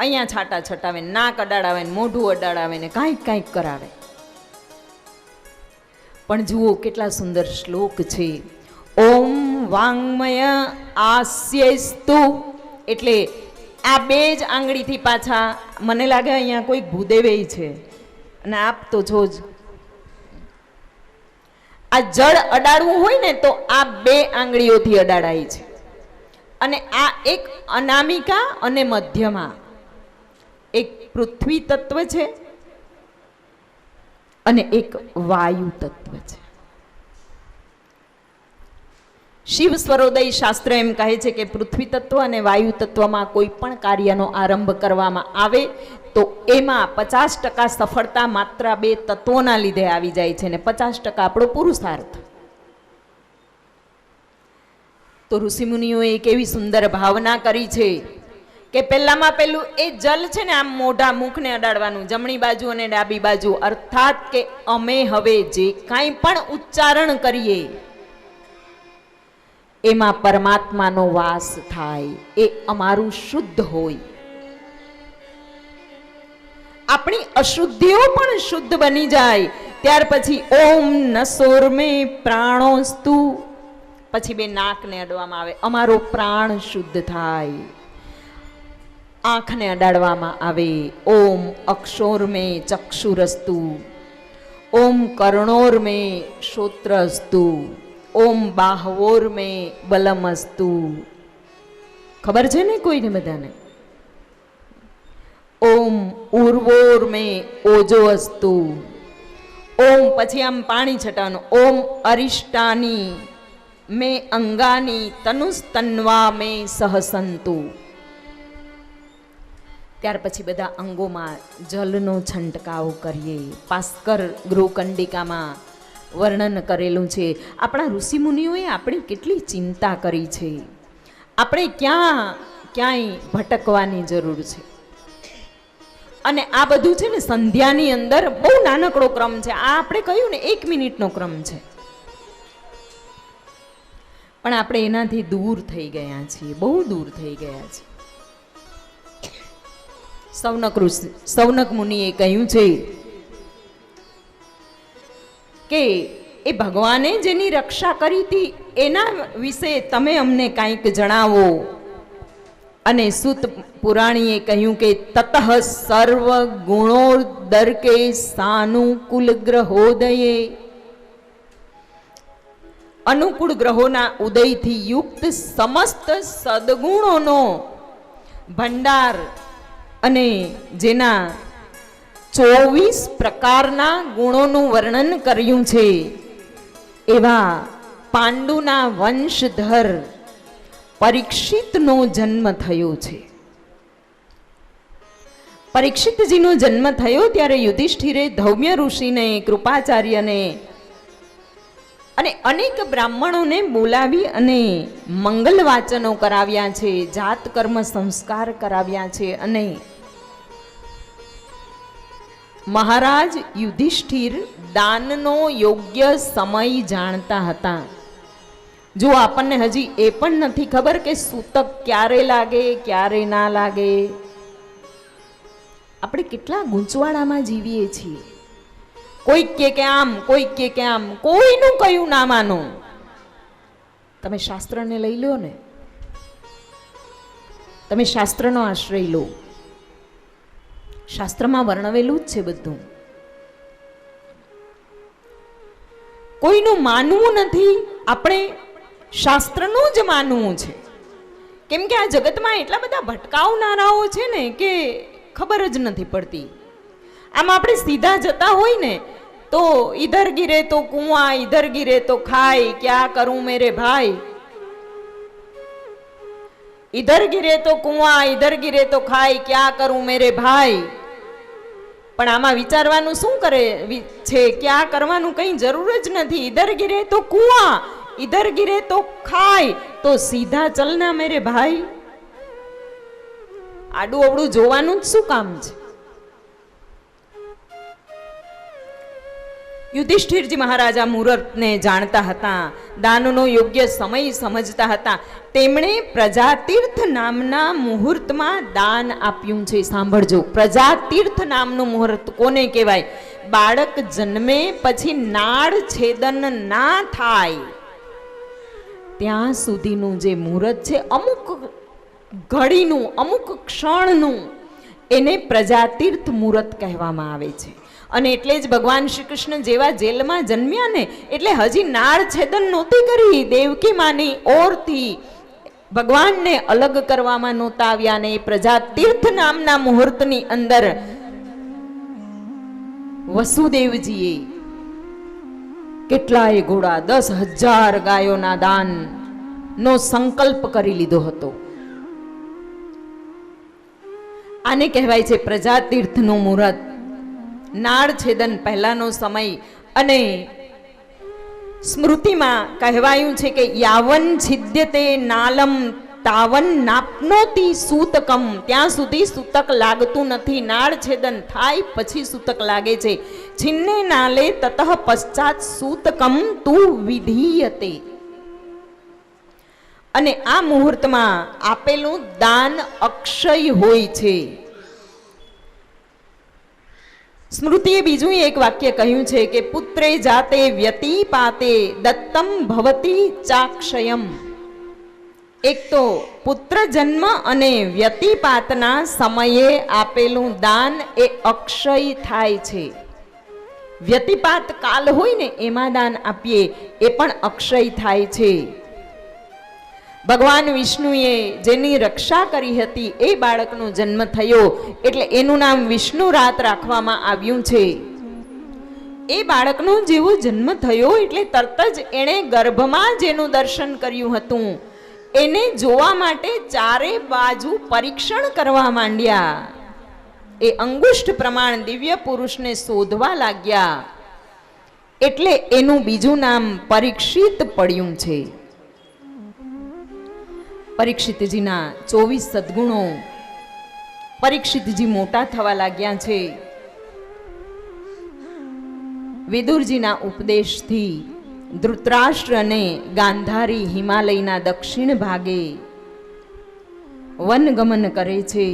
અહીંયા છાંટા છટાવે, નાક અડાડાવે ને મોઢું અડાડાવે ને કાંઈક કરાવે. પણ જુઓ કેટલા સુંદર શ્લોક છે. ઓમ વાંગમય આસ્યસ્તુ, એટલે આ 2 જ આંગળીથી પાછા, મને લાગે અહીંયા કોઈ ભૂદેવે છે અને આપ તો જો જ આ જળ અડાડવું હોય ને તો આ 2 આંગળીઓથી અડાડાય છે. અને આ એક અનામિકા અને મધ્યમાં એક પૃથ્વી તત્વ છે અને એક વાયુ તત્વ છે. શિવ સ્વરોદય શાસ્ત્ર એમ કહે છે કે પૃથ્વી તત્વ અને વાયુ તત્વમાં કોઈ પણ કાર્યનો આરંભ કરવામાં આવે તો એમાં 50% સફળતા માત્ર 2 તત્વોના લીધે આવી જાય છે ને 50% આપણો પુરુષાર્થ. તો ઋષિમુનિઓએ એક એવી સુંદર ભાવના કરી છે કે પહેલામાં પહેલું એ જલ છે ને આમ મોઢા મુખને અડાડવાનું, જમણી બાજુ અને ડાબી બાજુ. અર્થાત કે અમે હવે જે કાંઈ પણ ઉચ્ચારણ કરીએ એમાં પરમાત્માનો વાસ થાય, એ અમારું શુદ્ધ હોય. આપણી અશુદ્ધિઓ પણ શુદ્ધ બની જાય. ત્યાર પછી ઓમ નસોર્મે પ્રાણોસ્તુ, પછી 2 નાકને અડવામાં આવે, અમારો પ્રાણ શુદ્ધ થાય. આંખને અડાડવામાં આવે, ઓમ અક્ષોર્મે ચક્ષુરસ્તુ, ઓમ કર્ણોર્મે શ્રોત્રસ્તુ, ઓમ બાહવોર્મે બલમસ્તુ. ખબર છે ને કોઈને બધાને? ઓમ ઉર્વોર્મે ઓજો અસ્તુ. ઓમ પછી આમ પાણી છટાવાનું, ઓમ અરિષ્ટાની મે અંગાની તનુસ્તન્વા મે સહસંતુ. ત્યાર પછી બધા અંગોમાં જલનો છંટકાવ કરીએ. પાસ્કર ગૃહકંડિકામાં વર્ણન કરેલું છે. આપણા ઋષિમુનિઓએ આપણી કેટલી ચિંતા કરી છે. આપણે ક્યાંય ભટકવાની જરૂર છે. અને આ બધું છે ને સંધ્યાની અંદર બહુ નાનકડો ક્રમ છે. આ આપણે કહ્યું ને 1 મિનિટનો ક્રમ છે, પણ આપણે એનાથી દૂર થઈ ગયા છીએ, બહુ દૂર થઈ ગયા છીએ. સૌનક મુનિએ કહ્યું છે કે એ ભગવાને જેની રક્ષા કરી હતી એના વિશે તમે અમને કંઈક જણાવો. અને સુત પુરાણીએ કહ્યું કે તતઃ સર્વ ગુણોદર્કે સાનુકૂલ ગ્રહોદયે, અનુકૂળ ગ્રહોના ઉદયથી યુક્ત સમસ્ત સદગુણોનો ભંડાર અને જેના 24 પ્રકારના ગુણોનું વર્ણન કર્યું છે એવા પાંડુના વંશધર પરીક્ષિતનો જન્મ થયો છે. પરીક્ષિતજીનો જન્મ થયો ત્યારે યુધિષ્ઠિરે ધૌમ્ય ઋષિને, કૃપાચાર્યને અને અનેક બ્રાહ્મણોને બોલાવી અને મંગલ વાચનો કરાવ્યા છે, જાત કર્મ સંસ્કાર કરાવ્યા છે. અને મહારાજ યુધિષ્ઠિર દાનનો યોગ્ય સમય જાણતા હતા. જો આપણને હજી એ પણ નથી ખબર કે સૂતક ક્યારે લાગે ક્યારે ના લાગે, આપણે કેટલા ગૂંચવાડામાં જીવીએ છીએ. કોઈક કે આમ, કોઈક કે આમ, કોઈનું કયું ના માનો. તમે શાસ્ત્રને લઈ લો ને, તમે શાસ્ત્રનો આશ્રય લો. શાસ્ત્રમાં વર્ણવેલું જ છે બધું. કોઈનું માનવું નથી, આપણે શાસ્ત્રનું જ માનવું છે. કેમ કે આ જગતમાં એટલા બધા ભટકાવનારાઓ છે ને કે ખબર જ નથી પડતી. આમ આપણે સીધા જતા હોય ને તો ઇધર ગિરે તો કુઆં, ઇધર ગિરે તો ખાય, ક્યા કરું મેરે ભાઈ. ઇધર ગિરે તો કુઆં, ઇધર ગિરે તો ખાય, ક્યા કરું મેરે ભાઈ. પણ આમાં વિચારવાનું શું કરે છે? ક્યાં કરવાનું કઈ જરૂર જ નથી. ઇધર ગિરે તો કુઆં, ઇધર ગિરે તો ખાય, તો સીધા ચલના મેરે ભાઈ. આડું અવડું જોવાનું જ શું કામ છે? યુધિષ્ઠિરજી મહારાજા મુહૂર્તને જાણતા હતા, દાનનો યોગ્ય સમય સમજતા હતા. તેમણે પ્રજાતીર્થ નામના મુહૂર્તમાં દાન આપ્યું છે. સાંભળજો, પ્રજાતીર્થ નામનું મુહૂર્ત કોને કહેવાય? બાળક જન્મે પછી નાળ છેદન ના થાય ત્યાં સુધીનું જે મુહૂર્ત છે, અમુક ઘડીનું, અમુક ક્ષણનું, એને પ્રજાતીર્થ મુહૂર્ત કહેવામાં આવે છે. અને એટલે જ ભગવાન શ્રી કૃષ્ણ જેવા જેલમાં જન્મ્યા ને, એટલે હજી નાળ છેદન નહોતી કરી દેવકી માની ઓરથી, ભગવાનને અલગ કરવામાં નહોતા આવ્યા. ને પ્રજાતીર્થ નામના મુહૂર્તની અંદર વસુદેવજીએ કેટલાય ઘોડા, 10,000 ગાયોના દાન નો સંકલ્પ કરી લીધો હતો. આને કહેવાય છે પ્રજાતીર્થનું મુહૂર્ત, નાળ છેદન પહેલાનો સમય. અને સ્મૃતિમાં કહેવાયું છે કે યાવન છિદ્યતે નાલમ તાવન નાપનોતી સૂતકમ. ત્યાં સુધી સૂતક લાગતું નથી, નાળ છેદન થાય પછી સૂતક લાગે છે. છિન્ને નાલે તતઃ પશ્ચાત સૂતકમ તું વિધીયતે. અને આ મુહૂર્તમાં આપેલું દાન અક્ષય હોય છે. સ્મૃતિએ બીજું એક વાક્ય કહ્યું છે કે પુત્રે જાતે વ્યતિપાતે દત્તમ ભવતી ચાક્ષયમ. એક તો પુત્ર જન્મ અને વ્યતિપાતના સમયે આપેલું દાન એ અક્ષય થાય છે. વ્યતિપાત કાલ હોય ને એમાં દાન આપીએ એ પણ અક્ષય થાય છે. ભગવાન વિષ્ણુએ જેની રક્ષા કરી હતી એ બાળકનો જન્મ થયો એટલે એનું નામ વિષ્ણુ રાત રાખવામાં આવ્યું છે. એ બાળકનો જેવો જન્મ થયો એટલે તરત જ એણે ગર્ભમાં જેનું દર્શન કર્યું હતું એને જોવા માટે ચારે બાજુ પરીક્ષણ કરવા માંડ્યા. એ અંગુષ્ઠ પ્રમાણ દિવ્ય પુરુષને શોધવા લાગ્યા. એટલે એનું બીજું નામ પરીક્ષિત પડ્યું છે. પરીક્ષિતજીના 24 સદગુણો. પરીક્ષિતજી મોટા થવા લાગ્યા છે. વિદુરજીના ઉપદેશથી ધૃતરાષ્ટ્ર અને ગાંધારી હિમાલયના દક્ષિણ ભાગે વનગમન કરે છે.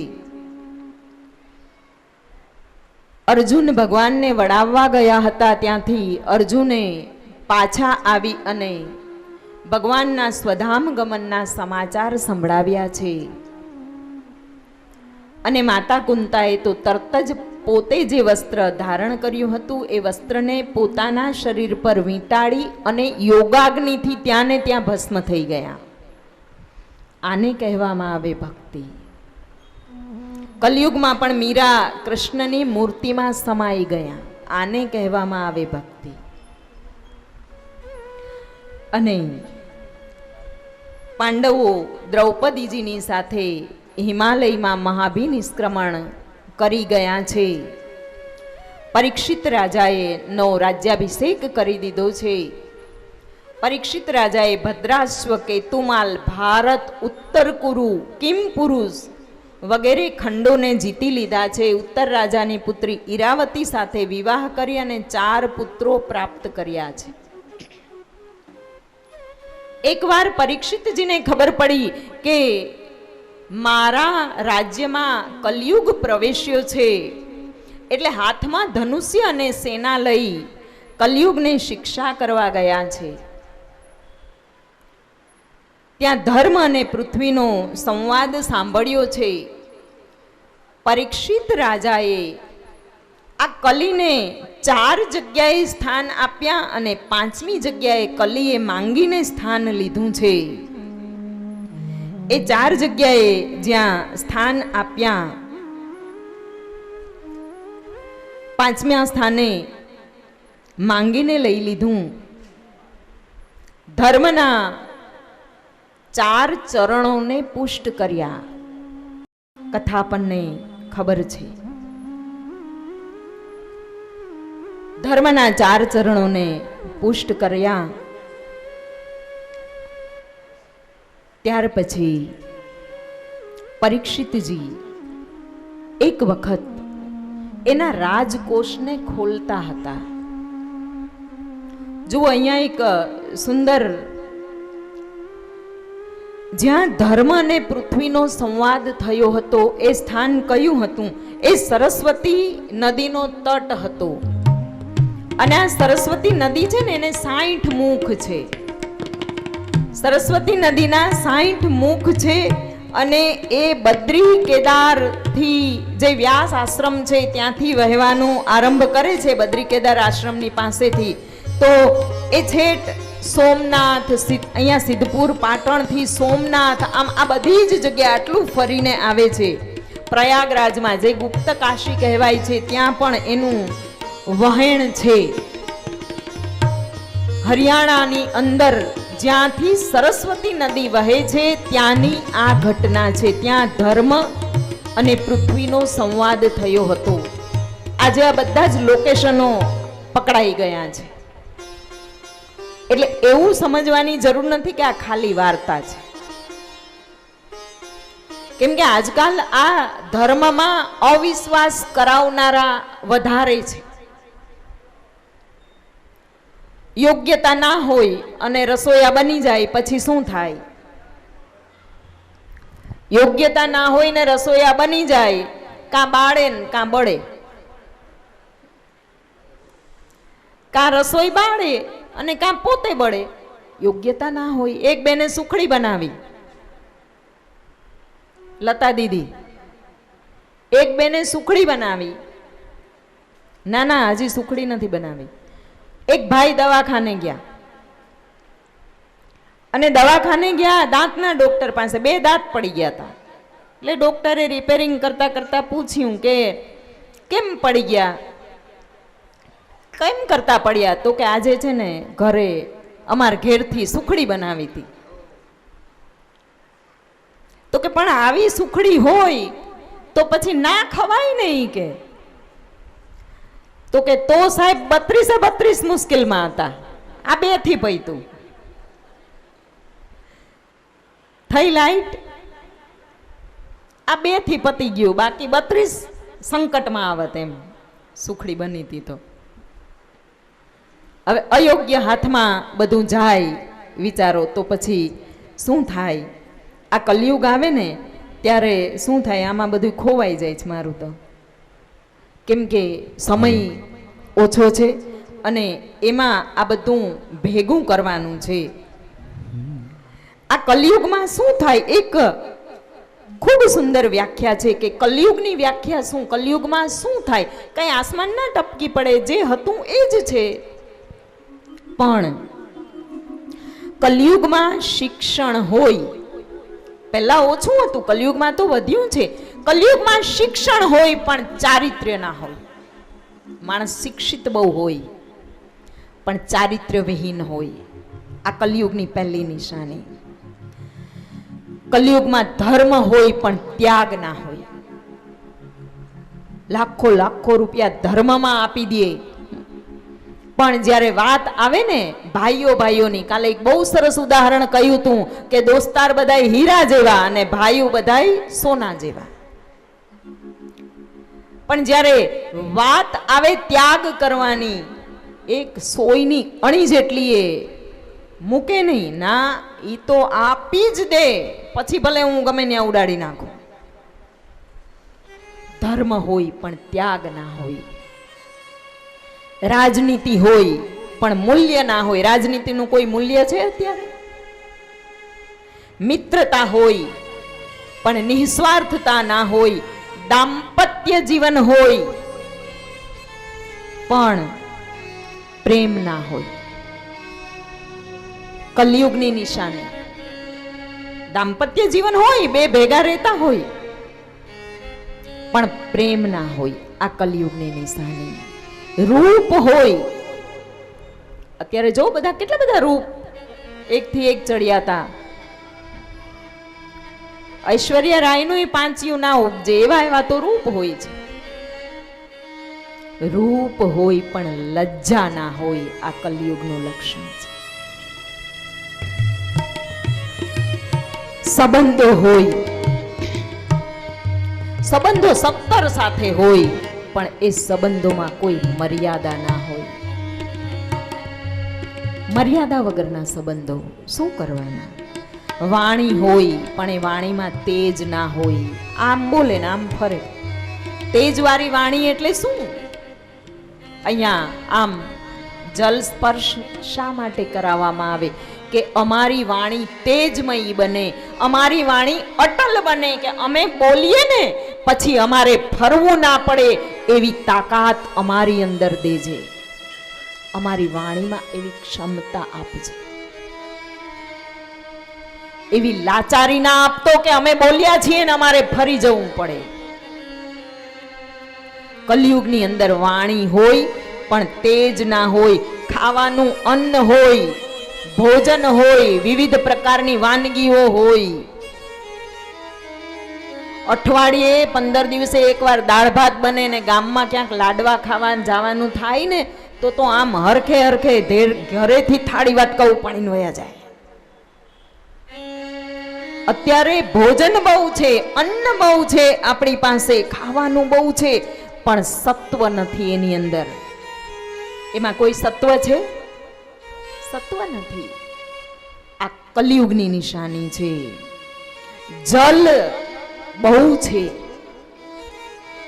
અર્જુન ભગવાનને વડાવવા ગયા હતા, ત્યાંથી અર્જુને પાછા આવી અને ભગવાનના સ્વધામ ગમનના સમાચાર સંભળાવ્યા છે. અને માતા કુંતાએ તો તરત જ પોતે જે વસ્ત્ર ધારણ કર્યું હતું એ વસ્ત્રને પોતાના શરીર પર વીંટાળી અને યોગાગ્નિથી ત્યાં ને ત્યાં ભસ્મ થઈ ગયા. આને કહેવામાં આવે ભક્તિ. કલયુગમાં પણ મીરા કૃષ્ણની મૂર્તિમાં સમાઈ ગયા. આને કહેવામાં આવે ભક્તિ. અને પાંડવો દ્રૌપદીજીની સાથે હિમાલયમાં મહાભિનિષ્ક્રમણ કરી ગયા છે. પરીક્ષિત રાજાએ નવો રાજ્યાભિષેક કરી દીધો છે. પરીક્ષિત રાજાએ ભદ્રાશ્વ, કેતુમાલ, ભારત, ઉત્તર કુરુ, કિમ પુરુષ વગેરે ખંડોને જીતી લીધા છે. ઉત્તર રાજાની પુત્રી ઈરાવતી સાથે વિવાહ કરી અને 4 પુત્રો પ્રાપ્ત કર્યા છે. એકવાર પરીક્ષિતજીને ખબર પડી કે મારા રાજ્યમાં કલયુગ પ્રવેશ્યો છે, એટલે હાથમાં ધનુષ્ય અને સેના લઈ કલયુગને શિક્ષા કરવા ગયા છે. ત્યાં ધર્મ અને પૃથ્વીનો સંવાદ સાંભળ્યો છે. પરીક્ષિત રાજાએ આ કલીને 4 જગ્યાએ સ્થાન આપ્યા અને 5મી જગ્યાએ કલીએ માંગીને સ્થાન લીધું છે. એ 4 જગ્યાએ જ્યાં સ્થાન આપ્યા, 5મા સ્થાને માંગીને લઈ લીધું. ધર્મના 4 ચરણોને પુષ્ટ કર્યા. કથા આપણને ખબર છે. ધર્મના 4 ચરણોને પુષ્ટ કર્યા. ત્યાર પછી પરીક્ષિતજી એક વખત એના રાજકોષને ખોલતા હતા. જુઓ, અહીંયા એક સુંદર, જ્યાં ધર્મ અને પૃથ્વીનો સંવાદ થયો હતો એ સ્થાન કયું હતું? એ સરસ્વતી નદીનો તટ હતો. અને આ સરસ્વતી નદી છે ને, એને 60 મુખ છે. સરસ્વતી નદીના 60 મુખ છે. અને એ બદ્રી કેદાર થી, જે વ્યાસ આશ્રમ છે ત્યાંથી વહેવાનું આરંભ કરે છે, બદ્રી કેદાર આશ્રમની પાસેથી. તો એ છેટ સોમનાથ, અહીંયા સિદ્ધપુર પાટણથી સોમનાથ, આમ આ બધી જ જગ્યા આટલું ફરીને આવે છે. પ્રયાગરાજમાં જે ગુપ્ત કાશી કહેવાય છે ત્યાં પણ એનું વહેણ છે. હરિયાણાની અંદર જ્યાંથી સરસ્વતી નદી વહે છે ત્યાંની આ ઘટના છે. ત્યાં ધર્મ અને પૃથ્વીનો સંવાદ થયો હતો. આજે આ બધા જ લોકેશનો પકડાઈ ગયા છે. એટલે એવું સમજવાની જરૂર નથી કે આ ખાલી વાર્તા છે. કેમ કે આજકાલ આ ધર્મમાં અવિશ્વાસ કરાવનારા વધારે છે. યોગ્યતા ના હોય અને રસોઈયા બની જાય પછી શું થાય? યોગ્યતા ના હોય ને રસોઈયા બની જાય, કાં બાળે ને કાં બળે. કાં રસોઈ બાળે અને કાં પોતે બળે. યોગ્યતા ના હોય. એક બેને સુખડી બનાવી, લતા દીદી, એક બેને સુખડી બનાવી. ના ના, હજી સુખડી નથી બનાવી. એક ભાઈ દવાખાને ગયા, અને દવાખાને ગયા દાંતના ડોક્ટર પાસે. 2 દાંત પડી ગયા હતા. એટલે ડોક્ટરે રિપેરિંગ કરતા કરતા પૂછ્યું કે કેમ પડી ગયા, કેમ કરતા પડ્યા? તો કે આજે છે ને ઘરે અમારા ઘેરથી સુખડી બનાવી હતી. તો કે પણ આવી સુખડી હોય તો પછી ના ખવાય નહીં કે. તો કે તો સાહેબ 32 મુશ્કેલમાં હતા. આ 2 થી પૈતું થઈ લાઈટ, આ 2 થી પતી ગયું. બાકી 32 સંકટમાં આવત એમ સુખડી બની હતી. તો હવે અયોગ્ય હાથમાં બધું જાય, વિચારો તો પછી શું થાય? આ કલયુગ આવે ને ત્યારે શું થાય? આમાં બધું ખોવાઈ જાય છે મારું તો. કેમ કે સમય ઓછો છે અને એમાં આ બધું ભેગું કરવાનું છે. આ કલયુગમાં શું થાય? એક ખૂબ સુંદર વ્યાખ્યા છે કે કલયુગની વ્યાખ્યા શું? કલયુગમાં શું થાય? કઈ આસમાન ના ટપકી પડે, જે હતું એ જ છે. પણ કલયુગમાં શિક્ષણ હોય. પહેલા ઓછું હતું, કલયુગમાં તો વધ્યું છે. કલયુગમાં શિક્ષણ હોય પણ ચારિત્ર્ય ના હોય. માણસ શિક્ષિત બહુ હોય પણ ચારિત્ર્ય વિહીન હોય. આ કલયુગની પહેલી નિશાની. કલયુગમાં ધર્મ હોય પણ ત્યાગ ના હોય. લાખો રૂપિયા ધર્મમાં આપી દે, પણ જ્યારે વાત આવે ને ભાઈઓની, કાલે એક બહુ સરસ ઉદાહરણ કહ્યું હતું કે દોસ્તાર બધાય હીરા જેવા અને ભાઈઓ બધાય સોના જેવા. પણ જ્યારે વાત આવે ત્યાગ કરવાની, એક સોયની અણી જેટલી એ મૂકે નહીં. ના, ઈ તો આપી જ દે, પછી ભલે હું ગમે ત્યાં ઉડાડી નાખું. ધર્મ હોય પણ ત્યાગ ના હોય. રાજનીતિ હોય પણ મૂલ્ય ના હોય. રાજનીતિનું કોઈ મૂલ્ય છે અત્યારે? મિત્રતા હોય પણ નિસ્વાર્થતા ના હોય. દાંપત્ય જીવન હોય પણ પ્રેમ ના હોય. કલયુગની નિશાની. દાંપત્ય જીવન હોય, બે ભેગા રહેતા હોય, પણ પ્રેમ ના હોય. આ કલયુગની નિશાની. રૂપ હોય. અત્યારે જો બધા કેટલા બધા રૂપ એકથી એક ચડ્યા હતા. ઐશ્વર્યા રાયનું પાંચિયું ના ઉપજે એવા એવા તો રૂપ હોય છે. રૂપ હોય પણ લજ્જા ના હોય. આ કલયુગનું લક્ષણ છે. સંબંધો હોય, સંબંધો 17 સાથે હોય પણ એ સંબંધોમાં કોઈ મર્યાદા ના હોય. મર્યાદા વગરના સંબંધો શું કરવાના? વાણી હોય પણ એ વાણીમાં તેજ ના હોય. આમ બોલે ને આમ ફરે. તેજવાળી વાણી એટલે શું? અહીંયા આમ જલ સ્પર્શ શા માટે કરાવવામાં આવે? કે અમારી વાણી તેજમયી બને, અમારી વાણી અટલ બને, કે અમે બોલીએ ને પછી અમારે ફરવું ના પડે એવી તાકાત અમારી અંદર દેજે. અમારી વાણીમાં એવી ક્ષમતા આપજે. એવી લાચારી ના આપતો કે અમે બોલ્યા છીએ ને અમારે ફરી જવું પડે. કલયુગની અંદર વાણી હોય પણ તેજ ના હોય. ખાવાનું અન્ન હોય, ભોજન હોય, વિવિધ પ્રકારની વાનગીઓ હોય. અઠવાડિયે 15 દિવસે એકવાર દાળ ભાત બને ને ગામમાં ક્યાંક લાડવા ખાવા જવાનું થાય ને તો આમ હરખે હરખે ઘરેથી થાળી વાત કહું પાણી વયા જાય. અત્યારે ભોજન બહુ છે, અન્ન બહુ છે આપણી પાસે, ખાવાનું બહુ છે, પણ સત્વ નથી એની અંદર. એમાં કોઈ સત્વ છે? સત્વ નથી. આ કલયુગની નિશાની છે. જલ બહુ છે.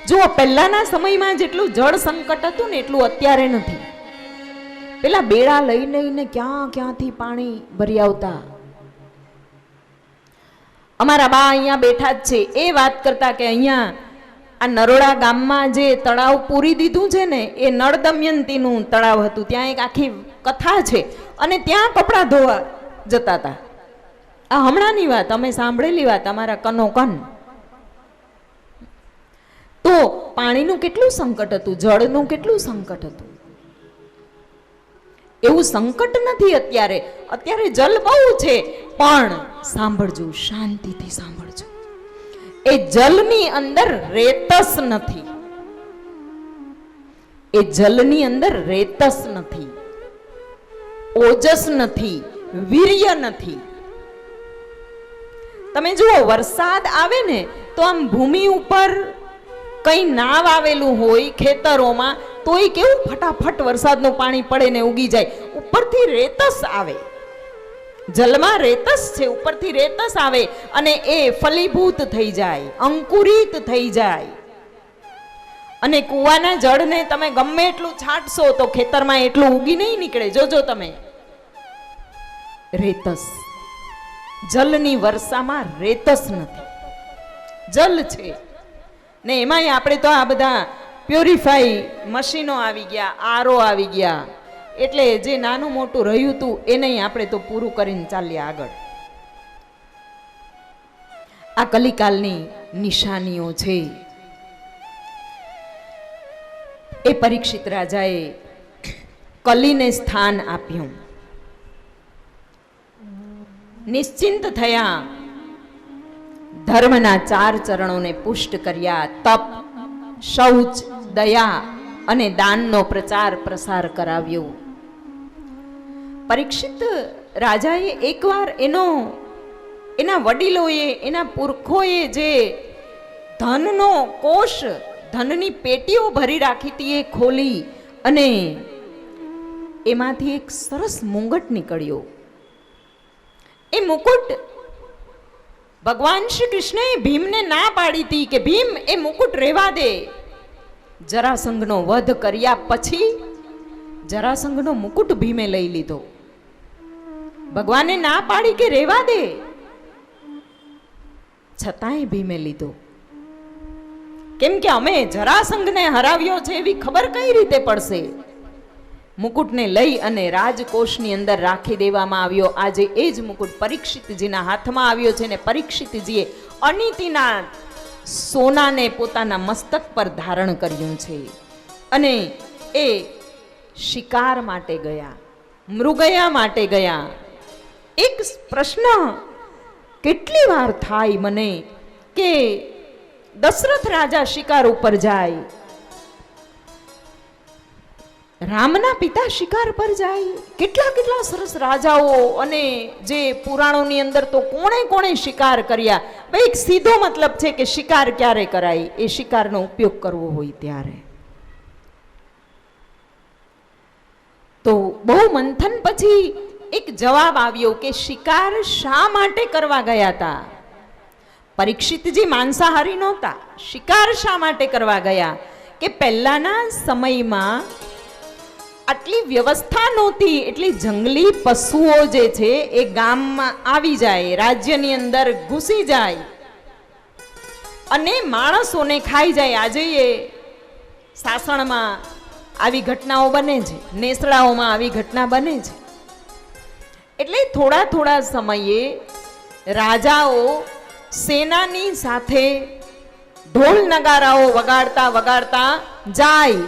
જો પહેલાના સમયમાં જેટલું જળ સંકટ હતું ને એટલું અત્યારે નથી. પેલા બેડા લઈ લઈને ક્યાંથી પાણી ભરી આવતા. અમારા બા અહીંયા બેઠા જ છે, એ વાત કરતા કે અહીંયા આ નરોડા ગામમાં જે તળાવ પૂરી દીધું છે ને એ નળ દમયંતીનું તળાવ હતું. ત્યાં એક આખી કથા છે અને ત્યાં કપડાં ધોવા જતા હતા. આ હમણાંની વાત, અમે સાંભળેલી વાત, અમારા કનો કન. તો પાણીનું કેટલું સંકટ હતું, જળનું કેટલું સંકટ હતું. એવું સંકટ નથી અત્યારે. અત્યારે જલ બહુ છે પણ સાંભળજો, શાંતિથી સાંભળજો. એ જલની અંદર રેતસ નથી. એ જલની અંદર રેતસ નથી, ઓજસ નથી, વીર્ય નથી. તમે જુઓ વરસાદ આવે ને તો આમ ભૂમિ ઉપર કઈ નાવ આવેલું હોય ખેતરોમાં તોય કેવું ફટાફટ વરસાદનું પાણી પડે ને ઉગી જાય. ઉપરથી રેતસ આવે. જલમાં રેતસ છે, ઉપરથી રેતસ આવે અને એ ફલીભૂત થઈ જાય, અંકુરિત થઈ જાય. અને કૂવાના જળને તમે ગમે એટલું છાંટશો તો ખેતરમાં એટલું ઉગી નહીં નીકળે. જોજો તમે. રેતસ. જલની વર્ષામાં રેતસ નથી, જલ છે. ને એમાંય આપણે તો આ બધા પ્યોરિફાઈ મશીનો આવી ગયા, આરો આવી ગયા, એટલે જે નાનું મોટું રહ્યું હતું એને આપણે તો પૂરું કરીને ચાલ્યા આગળ. આ કલિકાલની નિશાનીઓ છે. એ પરીક્ષિત રાજાએ કલીને સ્થાન આપ્યું. નિશ્ચિંત થયા. ધર્મના 4 ચરણોને પુષ્ટ કર્યા. તપ, શૌચ, દયા અને દાનનો પ્રચાર પ્રસાર કરાવ્યો. પરીક્ષિત રાજાએ એકવાર એના વડીલોએ, એના પુરખોએ જે ધનનો કોષ, ધનની પેટીઓ ભરી રાખી હતી એ ખોલી અને એમાંથી એક સરસ મુંગટ નીકળ્યો. એ મુકુટ ભગવાન શ્રી કૃષ્ણએ ભીમને ના પાડી હતી કે ભીમ એ મુકુટ રહેવા દે. જરાસંઘનો વધ કર્યા પછી જરાસંઘનો મુકુટ ભીમે લઈ લીધો. ભગવાને ના પાડી કે રહેવા દે, છતાંય ભીમે લીધો. કેમ કે અમે જરાસંઘને હરાવ્યો છે એવી ખબર કઈ રીતે પડશે? મુકુટને લઈ અને રાજકોષની અંદર રાખી દેવામાં આવ્યો. આજે એ જ મુકુટ પરીક્ષિતજીના હાથમાં આવ્યો છે ને પરીક્ષિતજીએ અનિતિના સોનાને પોતાના મસ્તક પર ધારણ કર્યું છે અને એ શિકાર માટે ગયા, મૃગયા માટે ગયા. એક પ્રશ્ન કેટલી વાર થાય મને કે દશરથ રાજા શિકાર ઉપર જાય, રામના પિતા શિકાર પર જાય. કેટલા કેટલા સરસ રાજાઓ અને જે પુરાણોની અંદર તો કોણે કોણે શિકાર કર્યા. ભાઈ એક સીધો મતલબ છે કે શિકાર ક્યારે કરાય, એ શિકારનો ઉપયોગ કરવો હોય ત્યારે. તો બહુ મંથન પછી એક જવાબ આવ્યો કે શિકાર શા માટે કરવા ગયા હતા. પરીક્ષિતજી માંસાહારી નહોતા. શિકાર શા માટે કરવા ગયા કે પહેલાના સમયમાં આટલી વ્યવસ્થા નહોતી, એટલી જંગલી પશુઓ જે છે એ ગામમાં આવી જાય, રાજ્યની અંદર ઘૂસી જાય અને માણસોને ખાઈ જાય. આજે એ સાસણમાં આવી ઘટનાઓ બને છે, નેસડાઓમાં આવી ઘટના બને છે. એટલે થોડા થોડા સમયે રાજાઓ સેનાની સાથે ઢોલ નગારાઓ વગાડતા વગાડતા જાય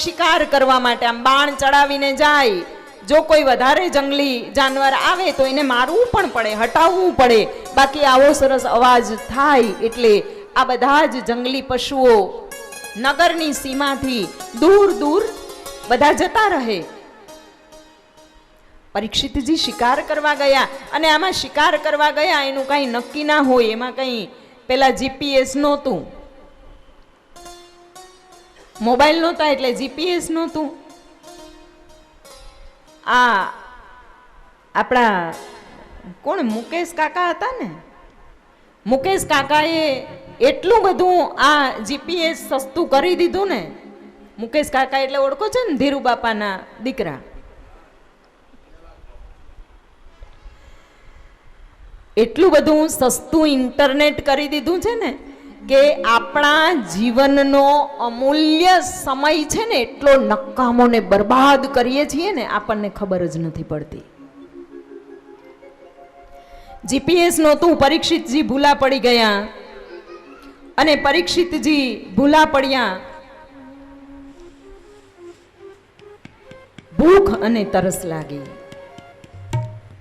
શિકાર કરવા માટે. આમ બાણ ચડાવીને જાય. જો કોઈ વધારે જંગલી જાનવર આવે તો એને મારવું પણ પડે, હટાવવું પડે. બાકી આવો સરસ અવાજ થાય એટલે આ બધા જ જંગલી પશુઓ નગરની સીમાથી દૂર દૂર બધા જતા રહે. પરીક્ષિતજી શિકાર કરવા ગયા અને આમાં શિકાર કરવા ગયા એનું કઈ નક્કી ના હોય. એમાં કઈ પેલા જીપીએસ નહોતું, મોબાઈલ નહોતા એટલે જીપીએસ નહોતું. આ આપણા કોણ મુકેશ કાકા હતા ને, મુકેશ કાકાએ એટલું બધું આ જીપીએસ સસ્તું કરી દીધું ને. મુકેશ કાકા એટલે ઓળખો છો ને, ધીરુ બાપાના દીકરા. એટલું બધું સસ્તું ઇન્ટરનેટ કરી દીધું છે ને કે આપણા જીવનનો અમૂલ્ય સમય છે ને એટલો નકામો ને બરબાદ કરીએ છીએ ને આપણને ખબર જ નથી પડતી. જીપીએસ નહોતું, પરીક્ષિતજી ભૂલા પડી ગયા અને પરીક્ષિતજી ભૂલા પડ્યા. ભૂખ અને તરસ લાગી,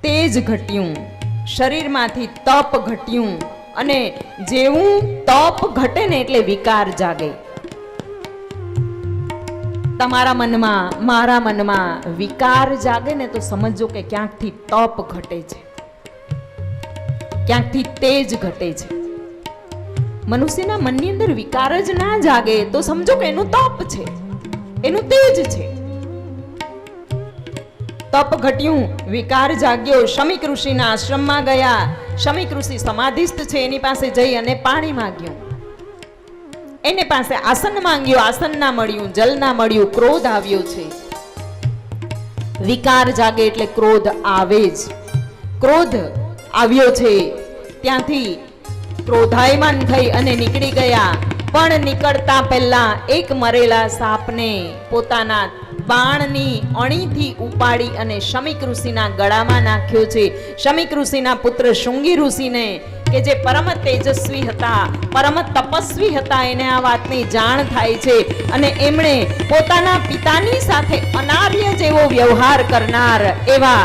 તેજ ઘટ્યું, શરીરમાંથી તપ ઘટ્યું અને જેવું તપ ઘટે ને એટલે વિકાર જાગે. તમારા મનમાં, મારા મનમાં વિકાર જાગે ને તો સમજો કે ક્યાંકથી તપ ઘટે છે, ક્યાંકથી તેજ ઘટે છે. મનુષ્યના મનની અંદર વિકાર જ ના જાગે તો સમજો કે એનું તપ છે, એનું તેજ છે. તપ ઘટ્યું, વિકાર જાગ્યો. શમીક ઋષિના આશ્રમમાં ગયા. શમીક ઋષિ સમાધિસ્થ છે, એની પાસે જઈ અને પાણી માંગ્યું. એને પાસે આસન માંગ્યો, આસન ના મળ્યું, જલ ના મળ્યું. ક્રોધ આવ્યો છે. વિકાર જાગે એટલે ક્રોધ આવે જ. ક્રોધ આવ્યો છે ત્યાંથી ક્રોધાયમાન થઈ અને નીકળી ગયા. પણ નીકળતા પહેલા એક મરેલા સાપને પોતાના બાણની અણીથી ઉપાડી અને શમીક ઋષિના ગળામાં નાખ્યો છે. શમીક ઋષિના પુત્ર શૃંગી ઋષિને કે જે પરમ તેજસ્વી હતા, પરમ તપસ્વી હતા, એને આ વાતની જાણ થાય છે અને એમણે પોતાના પિતાની સાથે અનાર્ય જેવો વ્યવહાર કરનાર એવા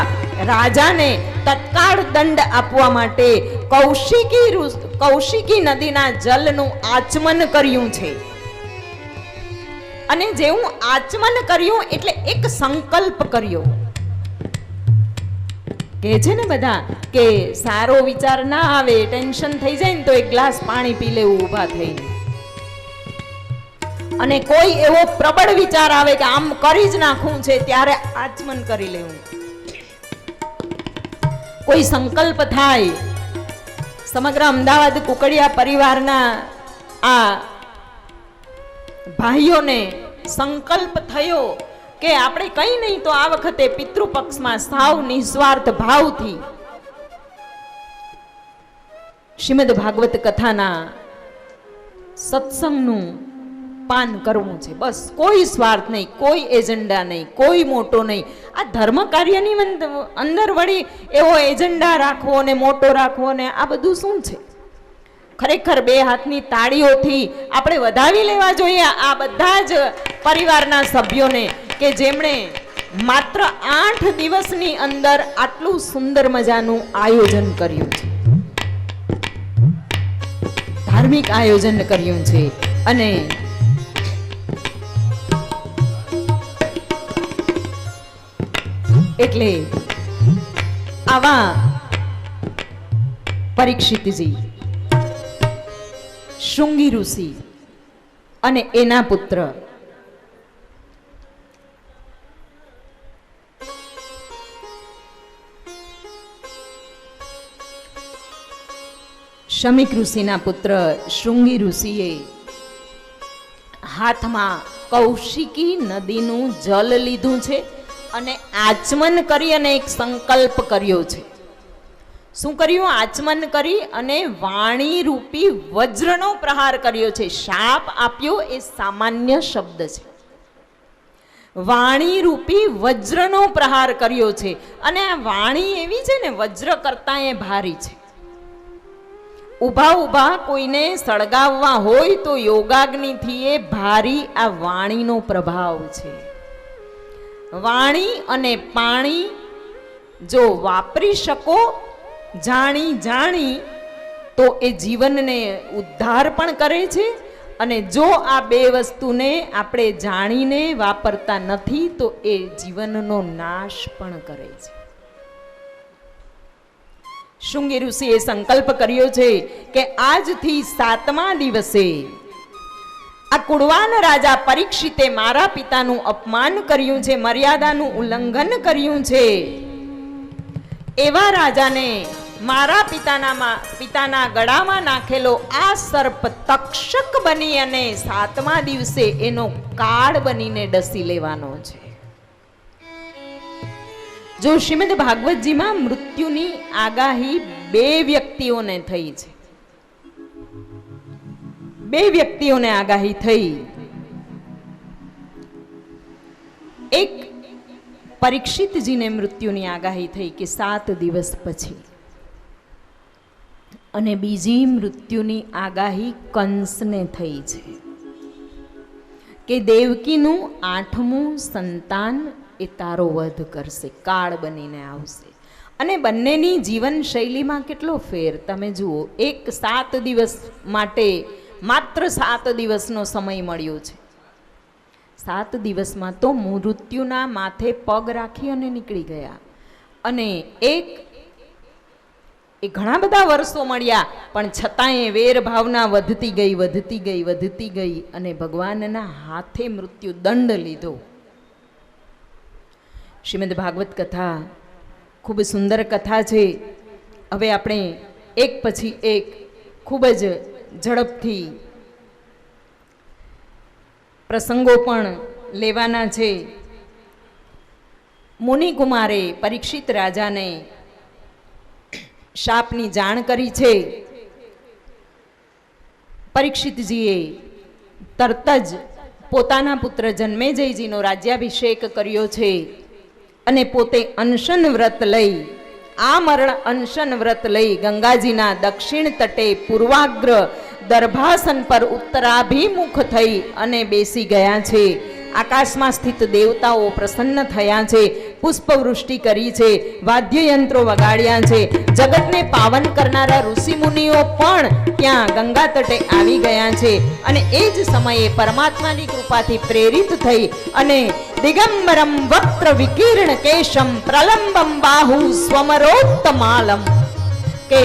રાજાને તત્કાળ દંડ આપવા માટે કૌશિકી નદીના જલનું આચમન કર્યું છે. અને જેવું આચમન કર્યું એટલે એક સંકલ્પ કર્યો. કે છે ને બધા કે સારો વિચાર ના આવે, ટેન્શન થઈ જાય ને તો એક ગ્લાસ પાણી પી લેવું ઊભા થઈને. અને કોઈ એવો પ્રબળ વિચાર આવે કે આમ કરી જ નાખવું છે ત્યારે આચમન કરી લેવું. કોઈ સંકલ્પ થાય, સમગ્ર અમદાવાદ કુકડિયા પરિવારના આ ભાઈઓને સંકલ્પ થયો કે આપણે કઈ નહીં તો આ વખતે પિતૃપક્ષમાં સાવ નિસ્વાર્થ ભાવથી શ્રીમદ ભાગવત કથાના સત્સંગનું પાન કરવું છે. બસ કોઈ સ્વાર્થ નહીં, કોઈ એજન્ડા નહીં, કોઈ મોટો નહીં. આ ધર્મ કાર્યની અંદર વળી એવો એજન્ડા રાખવો ને મોટો રાખવો ને આ બધું શું છે? ખરેખર બે હાથની તાળીઓથી આપણે વધાવી લેવા જોઈએ આ બધા જ પરિવારના સભ્યોને કે જેમણે માત્ર 8 દિવસની અંદર આટલું સુંદર મજાનું આયોજન કર્યું છે, ધાર્મિક આયોજન કર્યું છે. અને એટલે આવા પરીક્ષિતજી, શૃંગી ઋષિ અને એના પુત્ર શમીક ઋષિના પુત્ર શૃંગી ઋષિએ હાથમાં કૌશિકી નદીનું જલ લીધું છે અને આચમન કરી અને એક સંકલ્પ કર્યો છે. શું કર્યું? આચમન કરી અને વાણી રૂપી વજ્રનો પ્રહાર કર્યો છે. શાપ આપ્યો એ સામાન્ય શબ્દ છે. વાણી રૂપી વજ્રનો પ્રહાર કર્યો છે. અને આ વાણી એવી છે ને, વજ્ર કરતા એ ભારી છે. ઊભા ઊભા કોઈને સળગાવવા હોય તો યોગાગ્નિથી એ ભારી આ વાણીનો પ્રભાવ છે. વાણી અને પાણી જો વાપરી શકો જાણી જાણી તો એ જીવનને ઉદ્ધાર પણ કરે છે, અને જો આ બે વસ્તુને આપણે જાણીને વાપરતા નથી તો એ જીવનનો નાશ પણ કરે છે. શૃંગી ઋષિએ સંકલ્પ કર્યો છે કે આજથી 7મા દિવસે આ કુળવાન રાજા પરીક્ષિતે મારા પિતાનું અપમાન કર્યું છે, મર્યાદાનું ઉલ્લંઘન કર્યું છે. એવા રાજાને મારા પિતાના ગળામાં નાખેલો આ સર્પ તક્ષક બની અને 7મા દિવસે એનો કાળ બનીને ડસી લેવાનો છે. જો શ્રીમદ ભાગવતજીમાં મૃત્યુની આગાહી 2 વ્યક્તિઓને થઈ છે. 2 વ્યક્તિઓને આગાહી થઈ. એક પરીક્ષિતજીને મૃત્યુની આગાહી થઈ કે 7 દિવસ પછી, અને બીજી મૃત્યુની આગાહી કંસને થઈ છે કે દેવકીનું 8મું સંતાન એ તારો વધ કરશે, કાળ બનીને આવશે. અને બંનેની જીવન શૈલીમાં કેટલો ફેર તમે જુઓ. એક 7 દિવસ માટે માત્ર 7 દિવસનો સમય મળ્યો છે. 7 દિવસમાં તો મૃત્યુના માથે પગ રાખી અને નીકળી ગયા. અને એક એ ઘણા બધા વર્ષો મળ્યા, પણ છતાંય વેર ભાવના વધતી ગઈ અને ભગવાનના હાથે મૃત્યુ દંડ લીધો. શ્રીમદ ભાગવત કથા ખૂબ સુંદર કથા છે. હવે આપણે એક પછી એક ખૂબ જ ઝડપથી પ્રસંગો પણ લેવાના છે. મુનિકુમારે પરીક્ષિત રાજાને શાપની જાણ કરી છે. પરીક્ષિતજીએ તરત જ પોતાના પુત્ર જન્મેજયજીનો રાજ્યાભિષેક કર્યો છે અને પોતે અનશન વ્રત લઈ, આમરણ અનશન વ્રત લઈ ગંગાજીના દક્ષિણ તટે પૂર્વાગ્ર દર્ભાસન પર ઉત્તરાભિમુખ થઈ અને બેસી ગયા છે. આકાશમાં સ્થિત દેવતાઓ પ્રસન્ન થયા છે, પુષ્પવૃષ્ટિ કરી છે, વાદ્યયંત્રો વગાડ્યા છે. જગતને પાવન કરનારા ઋષિ મુનિઓ પણ ત્યાં ગંગા તટે આવી ગયા છે. અને એ જ સમયે પરમાત્માની કૃપાથી પ્રેરિત થઈ અને દિગંબરમ વક્ત્ર વિકીર્ણ કેશમ પ્રલંબમ બાહુ સ્વમરોત્તમાલમ, કે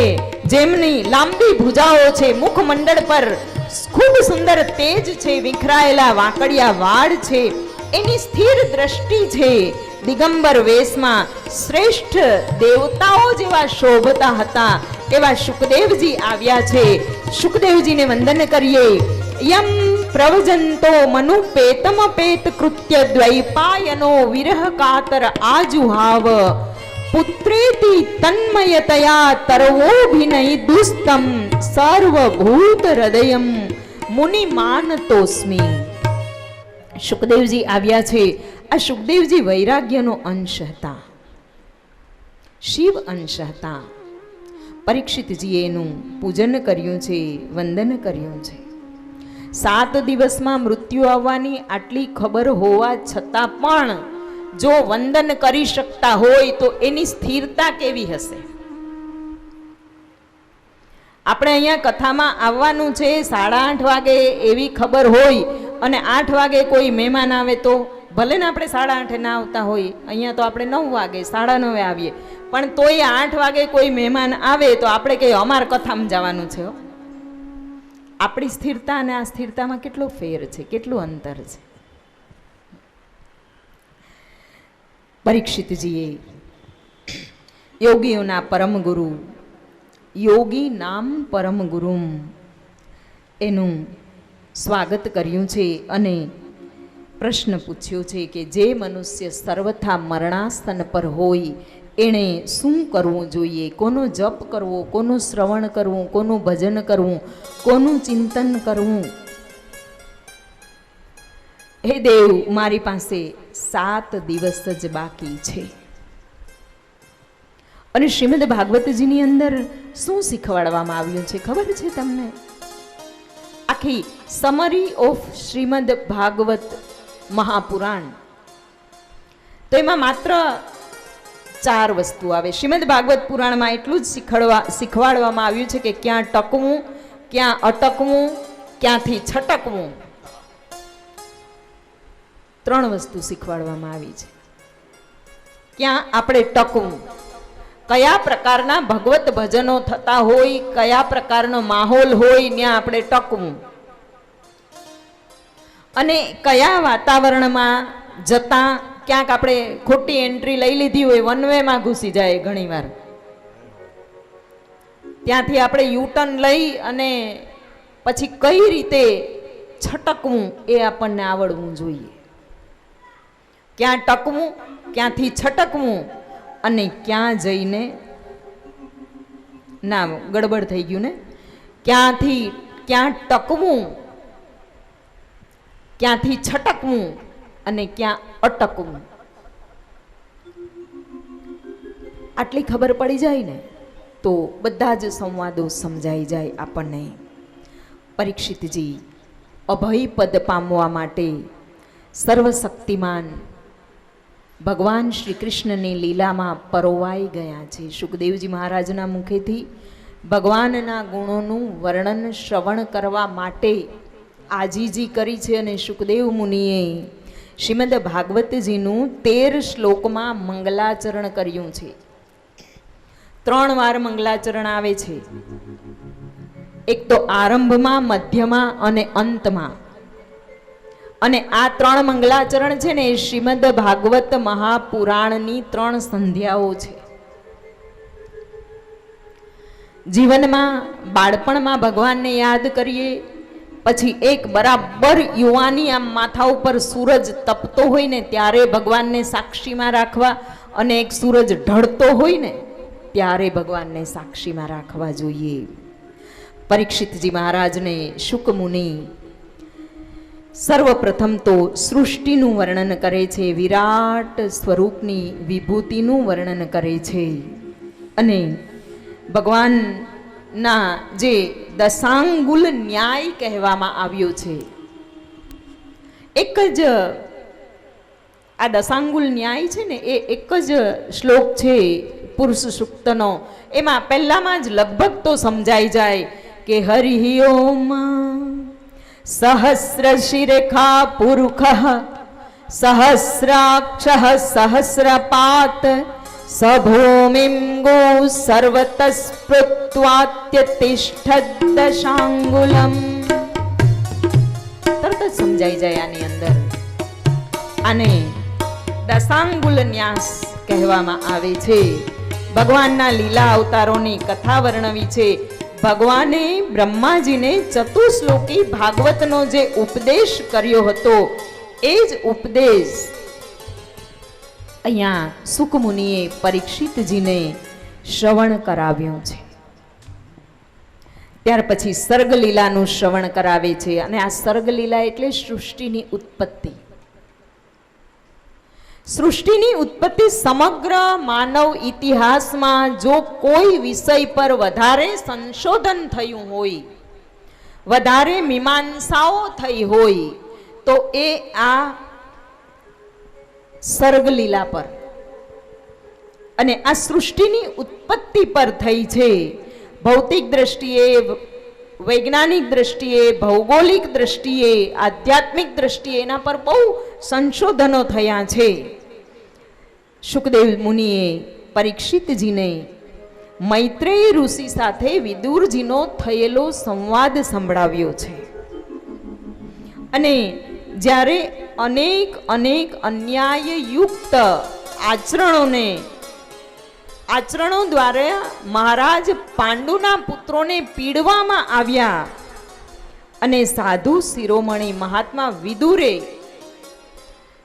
જેમની લાંબી ભુજાઓ છે, મુખમંડળ પર ખૂબ સુંદર તેજ છે, વિખરાયેલા વાંકડિયા વાળ છે, એની સ્થિર દ્રષ્ટિ છે, દિગંબર વેશમાં શ્રેષ્ઠ દેવતાઓ જેવા શોભતા હતા એવા શુકદેવજી આવ્યા છે. શુકદેવજીને વંદન કરીએ. યમ પ્રવજંતો મનુપેતમ પેત કૃત્ય દ્વૈપાયનો વિરહ કાતર આજુહાવ પુત્રેતિ તન્મયતયા તરવોભિનય દુસ્તમ સર્વભૂત હૃદયમ મુનિમાનતોસ્મી. શુકદેવજી આવ્યા છે. આ શુકદેવજી વૈરાગ્યનો અંશ હતા, શિવ અંશ હતા. પરીક્ષિતજીએ એનું પૂજન કર્યું છે, વંદન કર્યું છે. 7 દિવસમાં મૃત્યુ આવવાની આટલી ખબર હોવા છતાં પણ જો વંદન કરી શકતા હોય તો એની સ્થિરતા કેવી હશે? આપણે અહીંયા કથામાં આવવાનું છે 8:30 વાગે એવી ખબર હોય અને 8 વાગે કોઈ મહેમાન આવે તો ભલે ને આપણે 8:30 ના આવતા હોય, અહીંયા તો આપણે 9 વાગે 9:30 આવીએ, પણ તોય 8 વાગે કોઈ મહેમાન આવે તો આપણે કહીએ અમાર કથામાં જવાનું છે. આપણી સ્થિરતા અને આ સ્થિરતામાં કેટલો ફેર છે, કેટલું અંતર છે. પરીક્ષિતજીએ યોગીઓના પરમ ગુરુ, યોગી નામ પરમ ગુરુમ, એનું સ્વાગત કર્યું છે અને પ્રશ્ન પૂછ્યો છે કે જે મનુષ્ય સર્વથા મરણાસન પર હોય એણે શું કરવું જોઈએ? કોનો જપ કરવો, કોનું શ્રવણ કરવું, કોનું ભજન કરવું, કોનું ચિંતન કરવું? હે દેવ, મારી પાસે 7 દિવસ જ બાકી છે. અને શ્રીમદ ભાગવતજીની અંદર શું શીખવાડવામાં આવ્યું છે ખબર છે તમને? આખી સમરી ઓફ શ્રીમદ ભાગવત મહાપુરાણ, તો એમાં માત્ર 4 વસ્તુ આવે. શ્રીમદ ભાગવત પુરાણમાં એટલું જ શીખવાડવામાં આવ્યું છે કે ક્યાં ટકવું, ક્યાં અટકવું, ક્યાંથી છટકવું. 3 વસ્તુ શીખવાડવામાં આવી છે. ક્યાં આપણે ટકવું, કયા પ્રકારના ભગવત ભજનો થતા હોય, કયા પ્રકારનો માહોલ હોય ત્યાં આપણે ટકવું, અને કયા વાતાવરણમાં જતા ક્યાંક આપણે ખોટી એન્ટ્રી લઈ લીધી હોય, વન વેમાં ઘૂસી જાય ઘણીવાર, ત્યાંથી આપણે યુટર્ન લઈ અને પછી કઈ રીતે છટકવું એ આપણને આવડવું જોઈએ. ક્યાં ટકવું, ક્યાંથી છટકવું અને ક્યાં જઈને, ના ગડબડ થઈ ગયું ને, ક્યાંથી ક્યાં ટકવું, ક્યાંથી છટકવું અને ક્યાં અટકવું. આટલી ખબર પડી જાય ને તો બધા જ સંવાદો સમજાઈ જાય આપણને. પરીક્ષિતજી અભય પદ પામવા માટે સર્વશક્તિમાન ભગવાન શ્રી કૃષ્ણની લીલામાં પરોવાઈ ગયા છે. સુખદેવજી મહારાજના મુખેથી ભગવાનના ગુણોનું વર્ણન શ્રવણ કરવા માટે આજીજી કરી છે અને સુખદેવ મુનિએ શ્રીમદ ભાગવતજીનું 13 શ્લોકમાં મંગલાચરણ કર્યું છે. 3 વાર મંગલાચરણ આવે છે, એક તો આરંભમાં, મધ્યમાં અને અંતમાં. અને આ 3 મંગલાચરણ છે ને એ શ્રીમદ ભાગવત મહાપુરાણની 3 સંધ્યાઓ છે. જીવનમાં બાળપણમાં ભગવાનને યાદ કરીએ, પછી એક બરાબર યુવાની આમ માથા ઉપર સૂરજ તપતો હોય ને ત્યારે ભગવાનને સાક્ષીમાં રાખવા, અને એક સૂરજ ઢળતો હોય ને ત્યારે ભગવાનને સાક્ષીમાં રાખવા જોઈએ. પરીક્ષિતજી મહારાજને શુક મુનિ સર્વપ્રથમ તો સૃષ્ટિનું વર્ણન કરે છે, વિરાટ સ્વરૂપની વિભૂતિનું વર્ણન કરે છે, અને ભગવાનના જે દશાંગુલ ન્યાય કહેવામાં આવ્યો છે, એક જ આ દશાંગુલ ન્યાય છે ને એ એક જ શ્લોક છે પુરુષ સૂક્તનો. એમાં પહેલામાં જ લગભગ તો સમજાઈ જાય કે હરિ ઓમ સહસ્ર શિરેખા પુરુષ સહસ્રાક્ષ સહસ્રપાત સભૂમિમ ગો સર્વતસ્પૃત્વાત્યતિષ્ઠદશાંગુલમ. તરત જ સમજાઈ જાય આની અંદર. અને દશાંગુલ ન્યાસ કહેવામાં આવે છે. ભગવાનના લીલા અવતારોની કથા વર્ણવી છે. ભગવાને બ્રહ્માજીને ચતુશ્લોકી ભાગવતનો જે ઉપદેશ કર્યો હતો એ જ ઉપદેશ અહીંયા સુક મુનિએ પરીક્ષિતજીને શ્રવણ કરાવ્યું છે. ત્યાર પછી સર્ગલીલાનું શ્રવણ કરાવે છે. અને આ સર્ગલીલા એટલે સૃષ્ટિની ઉત્પત્તિ. સૃષ્ટિની ઉત્પત્તિ સમગ્ર માનવ ઇતિહાસમાં જો કોઈ વિષય પર વધારે સંશોધન થયું હોય, વધારે મીમાંસાઓ થઈ હોય તો એ આ સર્ગલીલા પર અને આ સૃષ્ટિની ઉત્પત્તિ પર થઈ છે. ભૌતિક દ્રષ્ટિએ, વૈજ્ઞાનિક દ્રષ્ટિએ, ભૌગોલિક દ્રષ્ટિએ, આધ્યાત્મિક દ્રષ્ટિએ એના પર બહુ સંશોધનો થયા છે. શુકદેવ મુનિએ પરીક્ષિતજીને મૈત્રેય ઋષિ સાથે વિદુરજીનો થયેલો સંવાદ સંભળાવ્યો છે. અને જ્યારે અનેક અનેક અન્યાયયુક્ત આચરણો દ્વારા મહારાજ પાંડુના પુત્રોને પીડવામાં આવ્યા અને સાધુ શિરોમણી મહાત્મા વિદુરે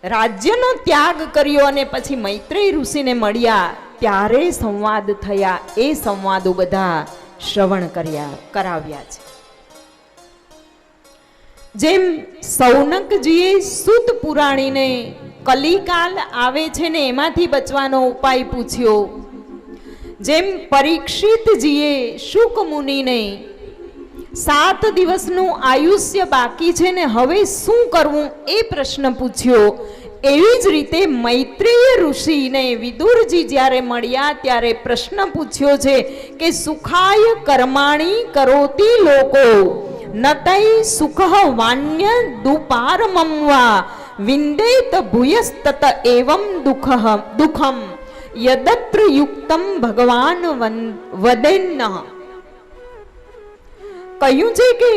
રાજ્યનો ત્યાગ કર્યો અને પછી મૈત્રેય ઋષિને મળ્યા ત્યારે સંવાદ થયા. એ સંવાદો બધા શ્રવણ કરાવ્યા છે. જેમ સૌનકજીએ સૂત પુરાણીને કલિકાલ આવે છે ને એમાંથી બચવાનો ઉપાય પૂછ્યો, જેમ પરીક્ષિતજીએ શુક મુનિને 7 દિવસનું આયુષ્ય બાકી છે ને હવે શું કરવું એ પ્રશ્ન પૂછ્યો, એવી જ રીતે મૈત્રેય ઋષિને વિદુરજી જ્યારે મળ્યા ત્યારે પ્રશ્ન પૂછ્યો છે કે સુખાય કર્માણી કરોતિ લોકો નતૈ સુખ વાન્ય દુપારમવા વિંદેત ભૂયસ્તત એવં દુઃખમ યદત્ર યુક્તમ ભગવાન વદેન્ન. કહ્યું છે કે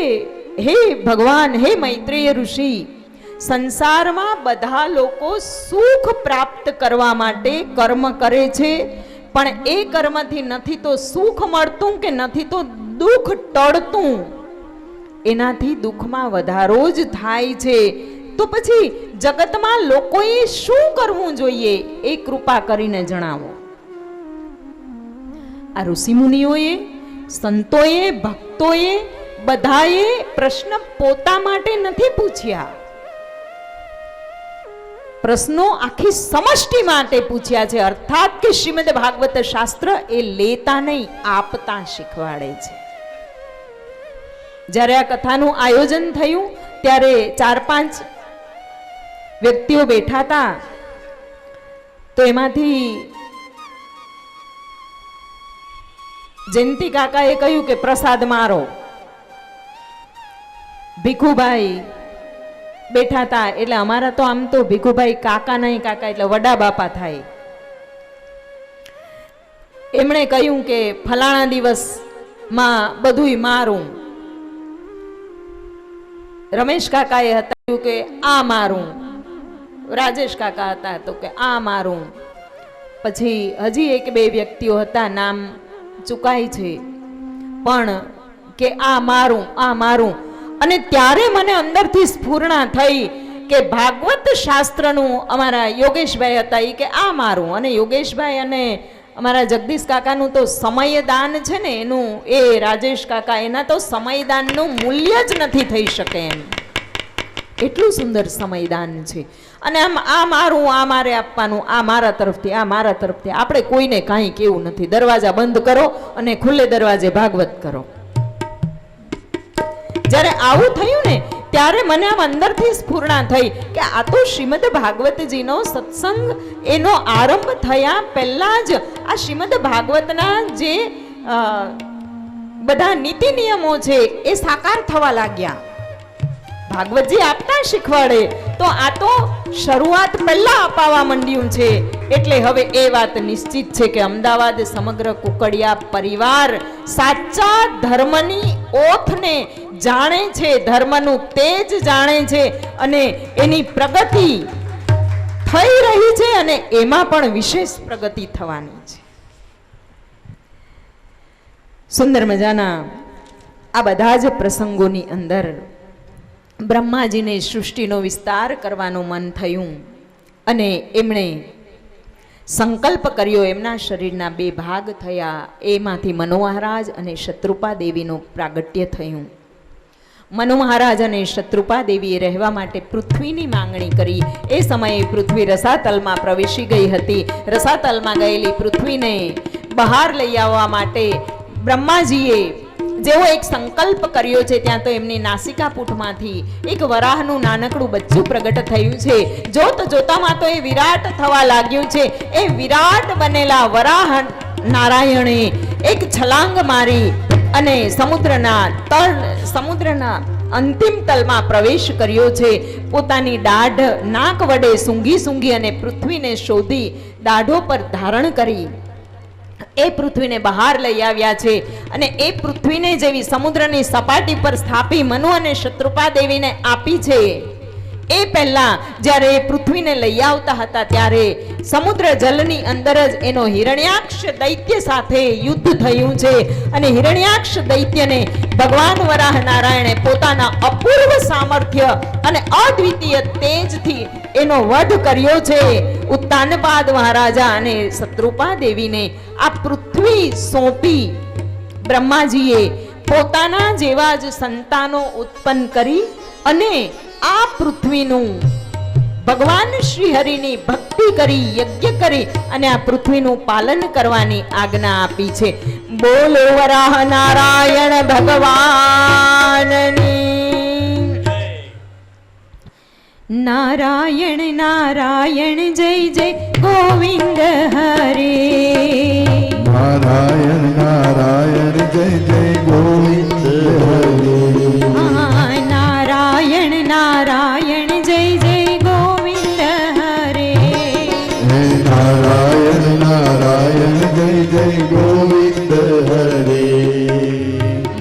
હે ભગવાન, હે મૈત્રેય ઋષિ, સંસારમાં બધા લોકો સુખ પ્રાપ્ત કરવા માટે કર્મ કરે છે, પણ એ કર્મથી નથી તો સુખ મળતું કે નથી તો દુઃખ ટળતું. એનાથી દુઃખમાં વધારો જ થાય છે. તો પછી જગતમાં લોકોએ શું કરવું જોઈએ એ કૃપા કરીને જણાવો. આ ઋષિ મુનિઓએ, સંતોએ, ભક્તોએ બધાએ પ્રશ્ન પોતા માટે નથી પૂછ્યા, પ્રશ્નો આખી સમષ્ટિ માટે પૂછ્યા છે. અર્થાત કે શ્રીમદ ભાગવત શાસ્ત્ર એ લેતા નહીં, આપતા શીખવાડે છે. જ્યારે આ કથાનું આયોજન થયું ત્યારે 4-5 વ્યક્તિઓ બેઠા હતા. તો એમાંથી જયંતિ કાકાએ કહ્યું કે પ્રસાદ મારો. ભીખુભાઈ બેઠા હતા. એટલે અમારા તો આમ તો ભીખુભાઈ કાકા નહીં, કાકા એટલે વડા બાપા થાય. એમણે કહ્યું કે ફલાણા દિવસમાં બધુંય મારું. રમેશ કાકાએ હતા કે આ મારું. રાજેશ કાકા હતા તો કે આ મારું. પછી હજી 1-2 વ્યક્તિઓ હતા, નામ ચૂકાય છે, પણ કે આ મારું, આ મારું. અને ત્યારે મને અંદરથી સ્ફૂર્ણા થઈ કે ભાગવત શાસ્ત્રનું અમારા યોગેશભાઈ હતા એ કે આ મારું. અને યોગેશભાઈ અને અમારા જગદીશ કાકાનું તો સમયદાન છે ને એનું, એ રાજેશ કાકા એના તો સમયદાનનું મૂલ્ય જ નથી થઈ શકે એમ, એટલું સુંદર સમયદાન છે. અને આમ આ મારું, આ મારે આપવાનું, આ મારા તરફથી, આ મારા તરફથી. આપણે કોઈને કાંઈ કેવું નથી. દરવાજા બંધ કરો અને ખુલ્લે દરવાજે ભાગવત કરો. જ્યારે આવું થયું ને ત્યારે મને આમ અંદરથી સ્ફૂર્ણા થઈ કે આ તો શ્રીમદ ભાગવતજીનો સત્સંગ એનો આરંભ થયા પહેલા જ આ શ્રીમદ ભાગવતના જે બધા નીતિ નિયમો છે એ સાકાર થવા લાગ્યા. ભાગવતજી આપતા શીખવાડે તો આ તો શરૂઆત પહેલા અપાવા માંડ્યું છે. એટલે હવે એ વાત નિશ્ચિત છે કે અમદાવાદ સમગ્ર કુકડિયા પરિવાર સાચા ધર્મની ઓથને જાણે છે, ધર્મનું તેજ જાણે છે અને એની પ્રગતિ થઈ રહી છે અને એમાં પણ વિશેષ પ્રગતિ થવાની છે. સુંદર મજાના આ બધા જ પ્રસંગોની અંદર બ્રહ્માજીને સૃષ્ટિનો વિસ્તાર કરવાનું મન થયું અને એમણે સંકલ્પ કર્યો. એમના શરીરના 2 ભાગ થયા. એમાંથી મનુ મહારાજ અને શત્રુપા દેવીનું પ્રાગટ્ય થયું. મનુ મહારાજ અને શત્રુપા દેવીએ રહેવા માટે પૃથ્વીની માંગણી કરી. એ સમયે પૃથ્વી રસાતલમાં પ્રવેશી ગઈ હતી. રસાતલમાં ગયેલી પૃથ્વીને બહાર લઈ આવવા માટે બ્રહ્માજીએ જેવો એક સંકલ્પ કર્યો છે, ત્યાં તો એમની નાસિકા પૂઠમાંથી એક વરાહનું નાનકડું બચ્ચું પ્રગટ થયું છે. જોત જોતામાં તો એ વિરાટ થવા લાગ્યું છે. એ વિરાટ બનેલા વરાહ નારાયણે એક છલાંગ મારી અને સમુદ્રના અંતિમ તલમાં પ્રવેશ કર્યો છે. પોતાની દાઢ નાક વડે સૂંઘી અને પૃથ્વીને શોધી દાઢો પર ધારણ કરી એ પૃથ્વીને બહાર લઈ આવ્યા છે. અને એ પૃથ્વીને જેવી સમુદ્રની સપાટી પર સ્થાપી મનુ અને શત્રુપા દેવીને આપી છે. એ પહેલા જ્યારે એ પૃથ્વીને લઈ આવતા હતા ત્યારે સમુદ્ર જલની અંદર જ એનો હિરણ્યાક્ષ દૈત્ય સાથે યુદ્ધ થયું છે. અને હિરણ્યાક્ષ દૈત્યને ભગવાન વરાહ નારાયણે પોતાના અપૂર્વ સામર્થ્ય અને અદ્વિતીય તેજથી એનો વધ કર્યો છે. ઉત્તાનપાદ મહારાજા અને શત્રુપા દેવીને આ પૃથ્વી સોંપી બ્રહ્માજીએ પોતાના જેવા જ સંતાનો ઉત્પન્ન કરી અને આ પૃથ્વીનું ભગવાન શ્રી હરિની ભક્તિ કરી, યજ્ઞ કરી અને આ પૃથ્વીનું પાલન કરવાની આજ્ઞા આપી છે. બોલો વરાહ નારાયણ ભગવાનની. નારાયણ નારાયણ જય જય ગોવિંદ હરે. નારાયણ નારાયણ જય જય ગોવિંદ હરે. નારાયણ નારાયણ જય જય ગોવિંદ હરે. નારાયણ નારાયણ જય જય ગોવિંદ હરે.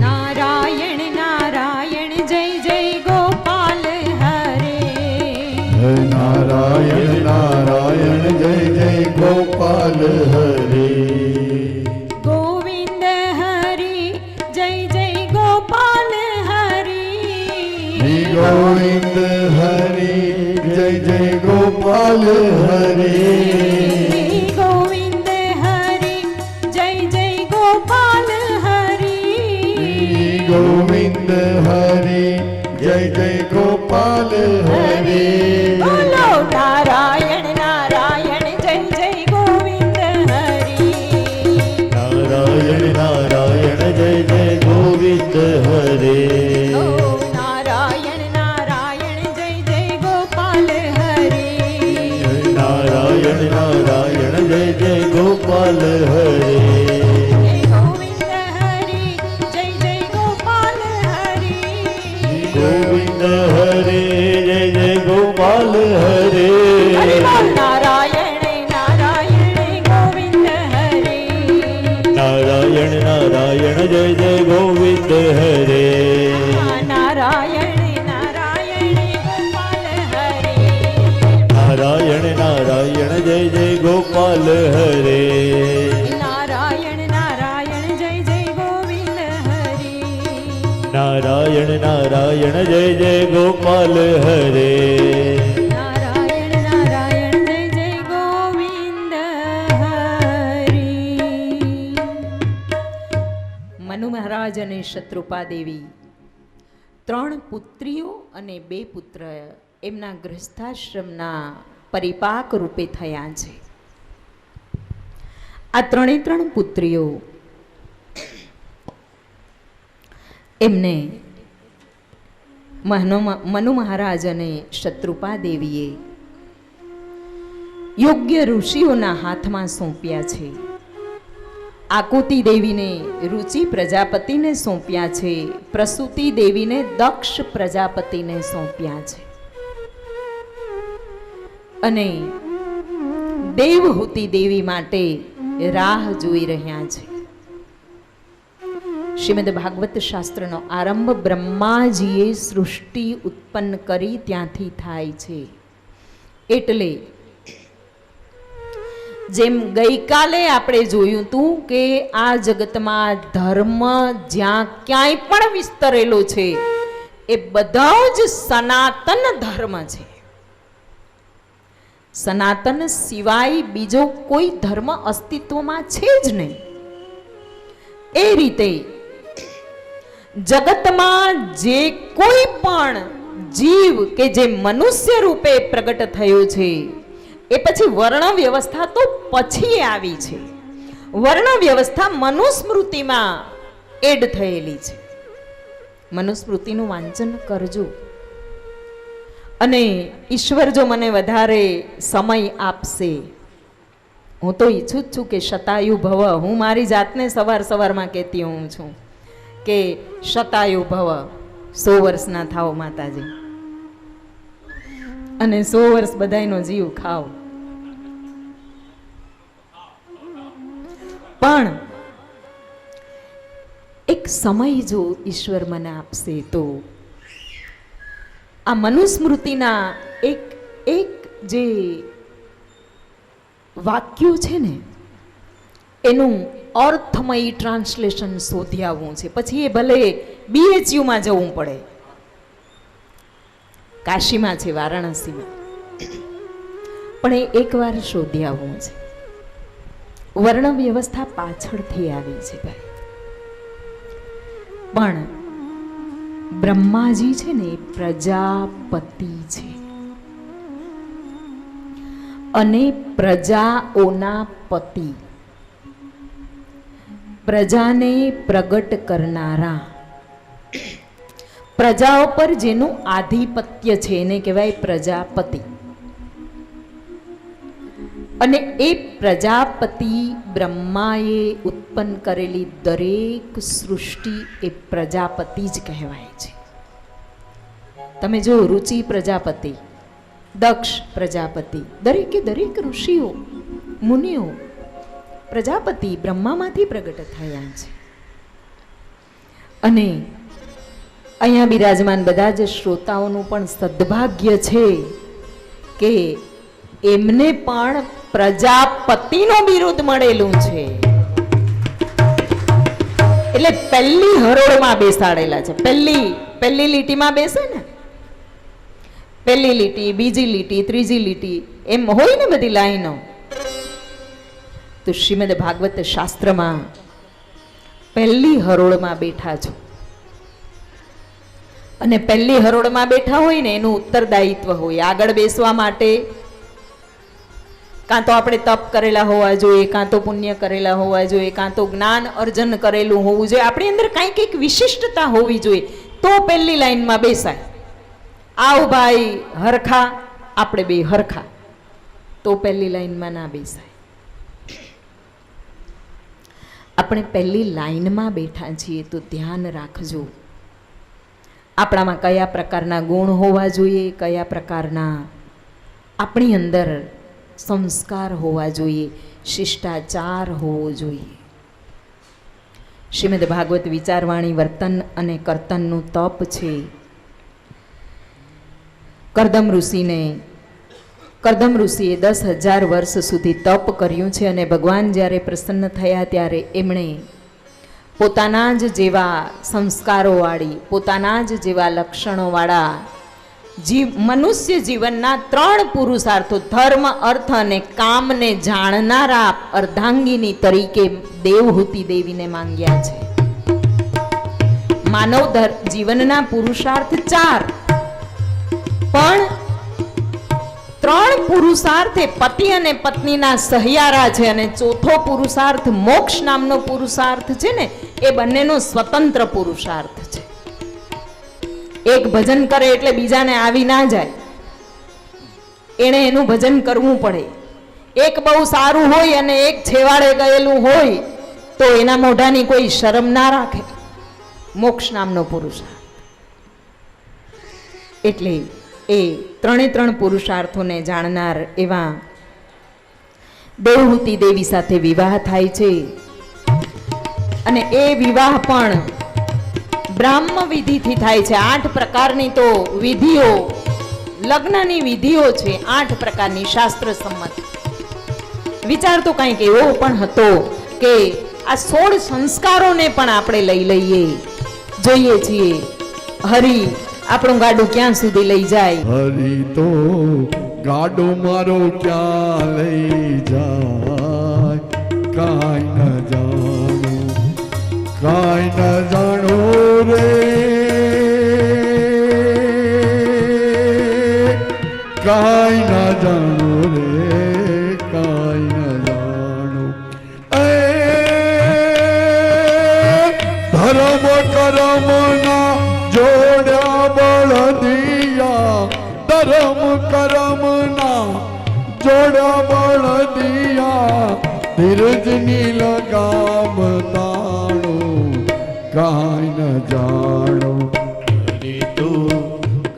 નારાયણ નારાયણ જય જય ગોપાલ હરે. નારાયણ નારાયણ જય જય ગોપાલ હરે. ગોવિંદ હરી જય જય ગોપાલ હરી. ગોવિંદ હરે જય જય ગોપાલ હરે. ગોવિંદ હરી જય જય ગોપાલ હરી. ગોવિંદ હરે જય જય ગોપાલ હરે. બોલો નારાયણ નારાયણ જય જય ગોવિંદ હરી. નારાયણ નારાયણ જય જય ગોવિંદ હરે. ઓ નારાયણ નારાયણ જય જય ગોપાલ હરી. નારાયણ નારાયણ જય જય ગોપાલ હરે. ગોવિંદ હરી જય જય ગોપાલ હરી. ગોવિંદ હરે જય જય ગોપાલ હરે. હરે બોલ નારાયણ નારાયણ ગોવિંદ હરી. નારાયણ નારાયણ જય જય ગોવિંદ હરે. નારાયણ નારાયણ ગોપાલ હરી. નારાયણ નારાયણ જય જય ગોપાલ હરે. નારાયણ નારાયણ જય જય ગોવિંદ હરી. નારાયણ નારાયણ જય જય ગોપાલ હરે. નારાયણ નારાયણ જય જય ગોવિંદ હરી. મનુ મહારાજ અને શત્રુપા દેવી 3 પુત્રીઓ અને 2 પુત્ર એમના ગૃહસ્થાશ્રમના પરિપાક રૂપે થયા છે. આ 3 પુત્રીઓ એમને મનુ મહારાજ અને શત્રુપા દેવીએ યોગ્ય ઋષિઓના હાથમાં સોંપ્યા છે. આકુતિ દેવીને રુચિ પ્રજાપતિને સોંપ્યા છે. પ્રસૂતિ દેવીને દક્ષ પ્રજાપતિને સોંપ્યા છે. અને દેવહૂતિ દેવી માટે રાહ જોઈ રહ્યા છે. શ્રીમદ ભાગવત શાસ્ત્રનો આરંભ બ્રહ્માજીએ સૃષ્ટિ ઉત્પન્ન કરી ત્યાંથી થાય છે. એટલે જેમ ગઈકાલે આપણે જોયું હતું કે આ જગતમાં ધર્મ જ્યાં ક્યાંય પણ વિસ્તરેલો છે એ બધો જ સનાતન ધર્મ છે. સનાતન સિવાય બીજો કોઈ ધર્મ અસ્તિત્વમાં છે જ નહીં. એ રીતે જગતમાં જે કોઈ પણ જીવ કે જે મનુષ્ય રૂપે પ્રગટ થયો છે એ પછી વર્ણ વ્યવસ્થા તો પછી આવી છે. વર્ણ વ્યવસ્થા મનુસ્મૃતિમાં એડ થયેલી છે. મનુસ્મૃતિનું વાંચન કરજો અને ઈશ્વર જો મને વધારે સમય આપશે, હું તો ઈચ્છું જ છું કે શતાયુ ભવ. હું મારી જાતને સવારમાં કહેતી હોઉં છું કે શતાયુ ભવ, 100 વર્ષના થાવ માતાજી, અને 100 વર્ષ બધાયનો જીવ ખાઓ. પણ એક સમય જો ઈશ્વર મને આપશે તો આ મનુસ્મૃતિના એક જે વાક્યો છે ને એનું અર્થમય ટ્રાન્સલેશન શોધી આવવું છે. પછી એ ભલે BHUમાં જવું પડે, કાશીમાં છે, વારાણસીમાં, પણ એ એકવાર શોધી આવવું છે. વર્ણ વ્યવસ્થા પાછળથી આવી છે ભાઈ. પણ બ્રહ્માજી છે ને એ પ્રજાપતિ છે અને પ્રજાઓના પતિ, પ્રજાને પ્રગટ કરનારા, પ્રજાઓ પર જેનું આધિપત્ય છે એને કહેવાય પ્રજાપતિ. અને એ પ્રજાપતિ બ્રહ્માએ ઉત્પન્ન કરેલી દરેક સૃષ્ટિ એ પ્રજાપતિ જ કહેવાય છે. તમે જો રુચિ પ્રજાપતિ, દક્ષ પ્રજાપતિ, દરેકે દરેક ઋષિઓ મુનિઓ પ્રજાપતિ બ્રહ્મામાંથી પ્રગટ થયા છે. અને અહીંયા બિરાજમાન બધા જ શ્રોતાઓનું પણ સદભાગ્ય છે કે એમને પણ પ્રજાપતિનો બિરુદ મળેલું છે. એટલે પહેલી હરોળમાં બેસાડેલા છે. પહેલી લીટીમાં બેસે ને, પહેલી લીટી, બીજી લીટી, ત્રીજી લીટી, એમ હોય ને બધી લાઈનો. તો શ્રીમદ ભાગવત શાસ્ત્રમાં પહેલી હરોળમાં બેઠા છો અને પહેલી હરોળમાં બેઠા હોય ને એનું ઉત્તરદાયિત્વ હોય. આગળ બેસવા માટે કાં તો આપણે તપ કરેલા હોવા જોઈએ, કાં તો પુણ્ય કરેલા હોવા જોઈએ, કાં તો જ્ઞાન અર્જન કરેલું હોવું જોઈએ. આપણી અંદર કંઈક વિશિષ્ટતા હોવી જોઈએ તો પહેલી લાઈનમાં બેસાય. આવ ભાઈ હરખા, આપણે બે હરખા, તો પહેલી લાઈનમાં ના બેસાય. આપણે પહેલી લાઈનમાં બેઠા છીએ તો ધ્યાન રાખજો આપણામાં કયા પ્રકારના ગુણ હોવા જોઈએ, કયા પ્રકારના આપણી અંદર સંસ્કાર હોવા જોઈએ, શિષ્ટાચાર હોવો જોઈએ. શ્રીમદ ભાગવત વિચારવાણી વર્તન અને કર્તનનું તપ છે. કરદમ ઋષિએ 10,000 વર્ષ સુધી તપ કર્યું છે અને ભગવાન જ્યારે પ્રસન્ન થયા ત્યારે એમણે પોતાના જ જેવા સંસ્કારોવાળી, પોતાના જ જેવા લક્ષણોવાળા મનુષ્ય જીવનના 3 પુરુષાર્થો, ધર્મ, અર્થ અને કામને જાણનારા અર્ધાંગીની તરીકે દેવહૂતિ દેવીને માંગ્યા છે. માનવ જીવનના પુરુષાર્થ 4, પણ 3 પુરુષાર્થ એ પતિ અને પત્નીના સહિયારા છે અને ચોથો પુરુષાર્થ મોક્ષ નામનો પુરુષાર્થ છે ને એ બંનેનો સ્વતંત્ર પુરુષાર્થ છે. એક ભજન કરે એટલે બીજાને આવી ના જાય, એણે એનું ભજન કરવું પડે. એક બહુ સારું હોય અને એક છેવાડે ગયેલું હોય તો એના મોઢાની કોઈ શરમ ના રાખે. મોક્ષ નામનો પુરુષાર્થ એટલે એ 3 પુરુષાર્થોને જાણનાર એવા દેવહૂતિ દેવી સાથે વિવાહ થાય છે. અને એ વિવાહ પણ બ્રાહ્મ વિધિથી થાય છે. 8 પ્રકારની તો વિધિઓ, લગ્નની વિધિઓ છે, 8 પ્રકારની શાસ્ત્ર સંમત. વિચાર તો કંઈક એવો પણ હતો કે આ 16 સંસ્કારોને પણ આપણે લઈ લઈએ. જોઈએ છીએ હરિ આપણું ગાડું ક્યાં સુધી લઈ જાય. હરી તો ગાડો મારો ક્યાં લઈ જાય, કાંઈ ન જાણું, કાંઈ ન જાણું રે, કાંઈ ન જાણું રે, કાંઈ ન જાણું. એ ધર્મ કર્મના જોડ્યા બળદિયા, ધર્મ કર્મના જોડ્યા બળદિયા, ધીરજની લગામ તાણું, કાંઈ ન જાણું. હરી તો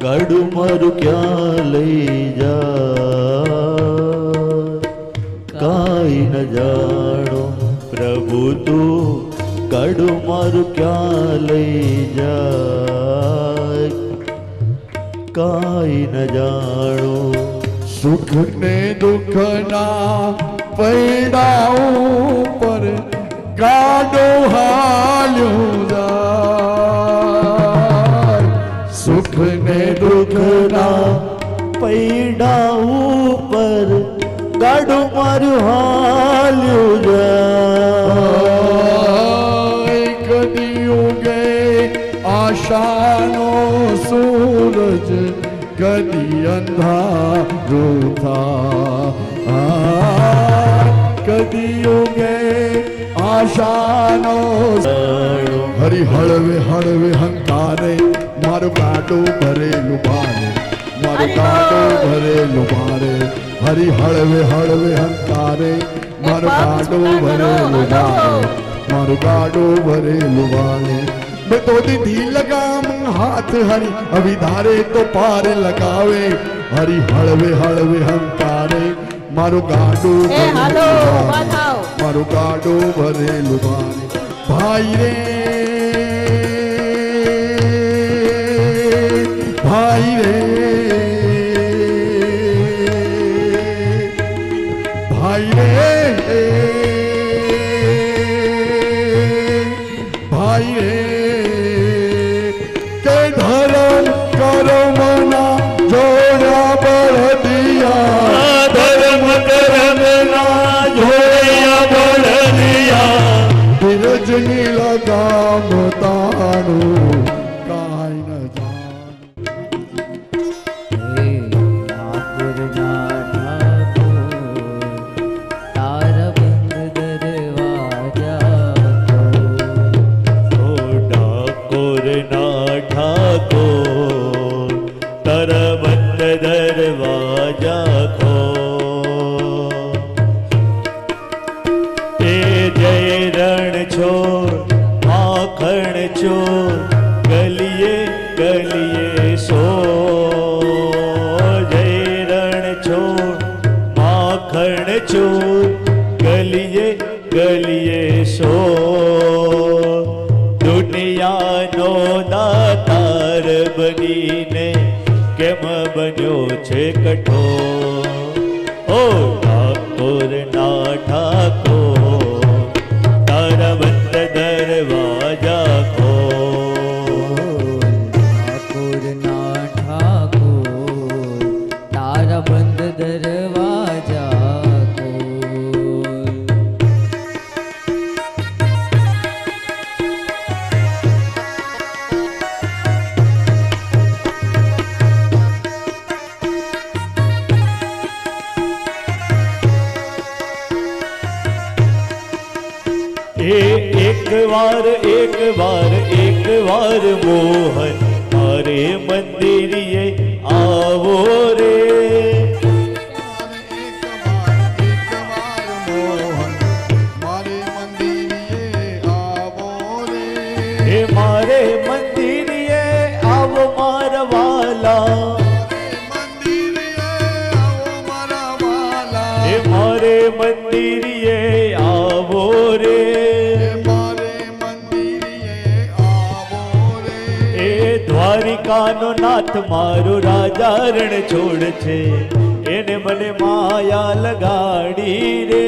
ગાડું મારું ક્યાં લઈ જાય, કાંઈ ન જાણો. પ્રભુ તું ગાડું મારું ક્યાં લઈ જાય, કાંઈ ન જાણો. સુખ ને દુઃખના પૈડા ઉપર ગાડો હાલ્યો જાય, સુખ ને દુઃખના પૈડા ઉપર ગાડું મારું હાલ્યું જાય. કદી ઉગે આશાનો સૂરજ, કદી અંધારું થાય, કદી ઉગે આશાનો. હરી હળવે હળવે હંકારે મારું ગાડું ભરેલું બારે, મારું ગાડું ભરેલું બારે. હરી હળવે હળવે હંકારે મારું ગાડું ભરેલું બારે, મારું ગાડું ભરેલું બારે. મેં તો દીધી લગામ હાથ હરી અવિધારે તો પાર લગાવે, હરી હળવે હળવે હંકારે મારું ગાડું ભરેલું બારે, મારું ગાડું ભરેલું બારે. ભાઈ રે ભાઈ રે ભાઈ રે ભાઈ રે, કે ધર્મ કર્મના જોડ્યા બળદિયા, ધર્મ કર્મના જોડ્યા બળદિયા, ધીરજની લગામ તાણું, કાંઈ ન દરવાજા ખો. એ જય રણ છોડ માખણ ચોર, ગલીએ ગલીએ સો. જય રણ છોડ માખણ ચોર, ગલીએ ગલીએ સો. દુનિયાનો દાતાર બનીને કેમ બન્યો છે કઠોર. ઓ ઠાકોર ના ઠાકોર, તારા બંધ દરવાજા ખો. ઠાકોર ના ઠાકોર, તારા બંધ દરવાજા ખોલ. એક વાર મોહન મારે મંદિરીએ આવો રે. હે મારે મંદિરીએ આવો મારા વાલા, હે મારે મંદિરીએ આવો રે. દ્વારિકાનો નાથ મારો રાજા રણ છોડ છે, એ એને મને માયા લગાડી રે.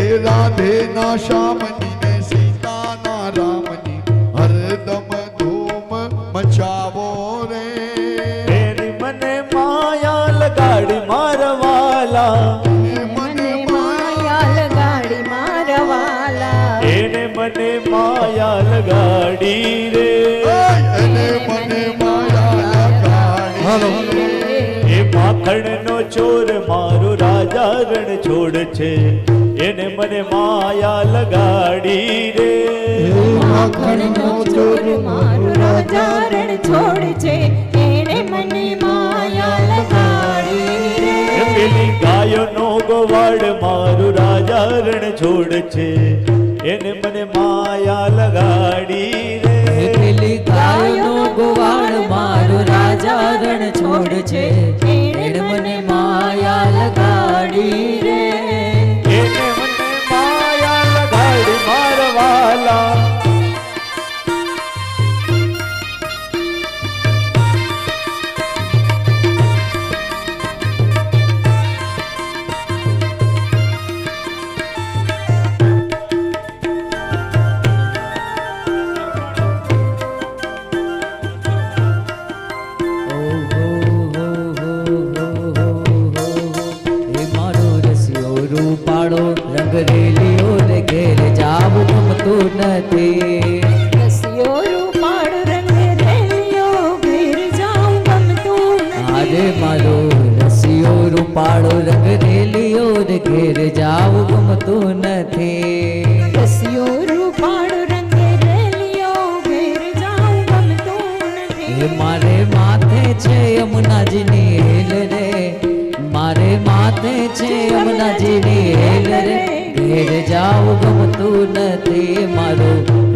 એ રાધે ના શ્યામની ને સીતા ના રામની હરદમ ધૂમ મચાવો રે. એની મને માયા લગાડી મારવાલા. મને માયા લગાડી મારવાલા. એને મને માયા લગાડી રે. એને મને માયા લગાડી. એ માખણનો ચોર મારો રાજા રણ છોડ છે. એને મને માયા લગાડી રે. માખણનો ચોર મારો રાજા રણ છોડ છે. એણે મને માયા લગાડી રે. એ પેલી ગાયોનો ગોવાળ મારો રાજા રણ છોડ છે. એને મને માયા લગાડી રે. પેલી ગાયનો ગોવાળ મારો રાજા રણ છોડ છે. એણે મને માયા લગાડી રે. એને મને માયા લગાડી મારવાલા. એ મારો રસિયો રૂપાળો રંગ રેલિયો રે ઘેર જાવું ગમતું નથી. રસિયો રૂપાળ રંગ રેલિયો ઘેર જાઉં ગમતું નથી. આજે મારો રસિયો રૂપાળો રંગ રેલિયો રે ઘેર જાવું ગમતું નથી. રસિયો રૂપાળ રંગ રેલિયો ઘેર જાઉં ગમતું નથી. એ મારે માથે છે યમુનાજીની હેલ રે. મારે માથે છે યમુનાજીની હેલ રે. ઘેર જાવું ગમતું નથી. મારો